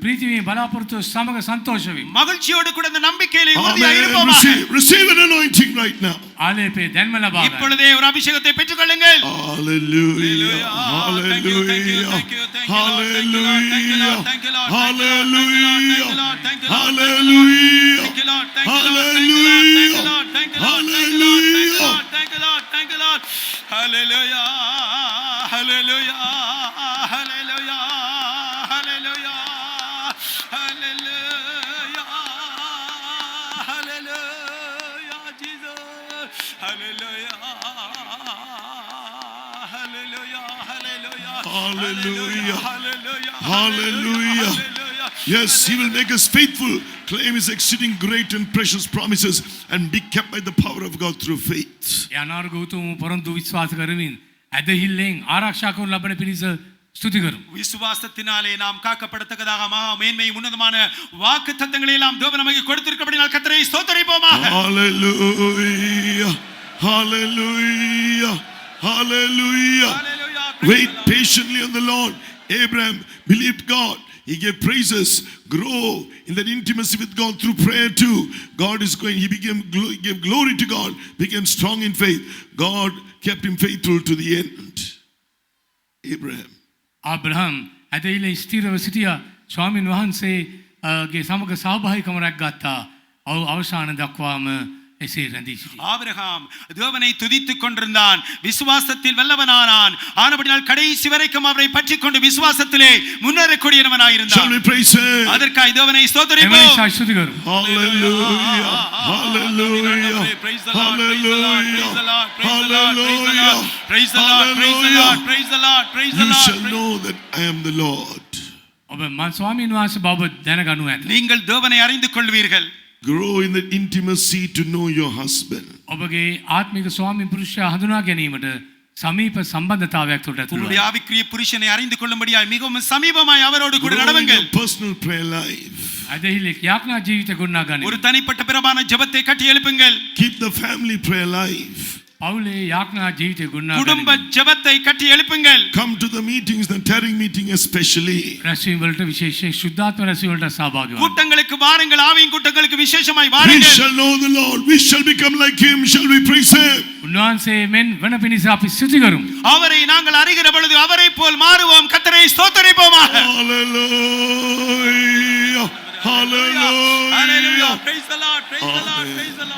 ප්‍රීතිමේ බලාපොරොත්තු සමග සන්තෝෂ වේ. மகிழ்ச்சியோடு கூட அந்த நம்பிக்கையிலே உறுதியாய் Amen. இருப்போமாக. Receive an anointing right now. ආලේපේ දැන්ම ලබා ගන්න. இப்பொழுதே ஒரு அபிஷேகத்தை பெற்றுக்கொள்ளுங்கள். Hallelujah. Hallelujah. Hallelujah. Hallelujah. Hallelujah. Hallelujah. Hallelujah. Hallelujah. Hallelujah. Hallelujah. Hallelujah. Hallelujah. Jesus. Hallelujah. Hallelujah. Hallelujah. Hallelujah. Hallelujah. Hallelujah. Yes, he will make us faithful, claim his exceeding great and precious promises, and be kept by the power of God through faith. ඒ අනාර්ග උතුම් පොරොන්දු විශ්වාස කරමින් ඇදහිල්ලෙන් ආරක්ෂා කරනු ලබන පිණිස ස්තුති කරමු. விசுவாசத்தினாலே நாம் காக்கப்படத்தக்கதாக மகா மேன்மை உன்னதமான வாக்கு தத்தங்களை எல்லாம் தேவன் நமக்கு கொடுத்திருக்கிறபடியால் கர்த்தரை ஸ்தோத்திரிப்போமாக. Hallelujah. Hallelujah. Hallelujah. Wait patiently on the Lord. Abraham believed God. He gave praises. Grow in that intimacy with God through prayer too. God is going. He gave glory to God. Became strong in faith. God kept him faithful to the end. Abraham. ආබ්‍රහම් ඇදහිල්ලේ ස්ථිරව සිටියා. ස්වාමින් වහන්සේගේ සමග සහභාගීකම රැක්ගත්තා. අවසාන දක්වාම එසේ රැඳී සිටියා. Abraham தேவனை துதித்துக் கொண்டிருந்தான், விசுவாசத்தில் வல்லவனானான். ஆனபடியால் கடைசி வரைக்கும் அவரை பற்றிக் கொண்டு விசுவாசத்திலே முன்னேறக்கூடியவனாய் இருந்தான். Shall we praise him? அதற்காய் தேவனை ஸ்தோத்திரிப்போம். එමෙසා ස්තුති කරමු. Hallelujah. Hallelujah. Praise the Lord. Praise the Lord. Praise the Lord. Praise the Lord. Hallelujah. Praise the Lord. Praise the Lord. Praise the Lord. Praise the You Lord. shall know that I am the Lord. ඔබ ස්වාමීන් වහන්සේ බව දැනගනු ඇත. நீங்கள் தேவனை அறிந்து கொள்வீர்கள். Grow in the intimacy to know your husband. ඔබගේ ආත්මික ස්වාමි පුරුෂයා හඳුනා ගැනීමට සමීප සම්බන්ධතාවයක් තුළට ඇතුළත් உங்களுடைய ஆவிக்குரிய புருஷனை அறிந்து கொள்ளும்படியாய் மிகவும் சமீபமாய் அவரோடு கூட Grow in நடவுங்கள். your personal prayer life. ඇදහිල්ලේ යාඥා ජීවිත ගොඩනගා ගනිමු. ஒரு தனிப்பட்ட பிரபான ஜெபத்தை கட்டி எழுப்புங்கள். Keep the family prayer life. පවුලේ යාඥා ජීවිතය ගොඩනගා குடும்ப ගනිමු. ஜெபத்தை கட்டி எழுப்புங்கள். Come to the meetings, the tarrying meeting especially. රැස්වීම වලට විශේෂයෙන් ශුද්ධාත්ම රැස්වීම වලට සහභාගී වන්න. கூட்டங்களுக்கு வாருங்கள், ஆவியின் கூட்டங்களுக்கு விசேஷமாய் We வாருங்கள். shall know the Lord. We shall become like him. Shall we praise him? උන්වහන්සේ මෙන් වන පිණිස අපි ස්තුති කරමු. அவரை நாங்கள் அறிகிற பொழுது அவரை போல் மாறுவோம். கர்த்தரை ஸ்தோத்திரிப்போமாக. Hallelujah. Hallelujah. Hallelujah. Praise the Lord. Praise the Lord. Praise the Lord.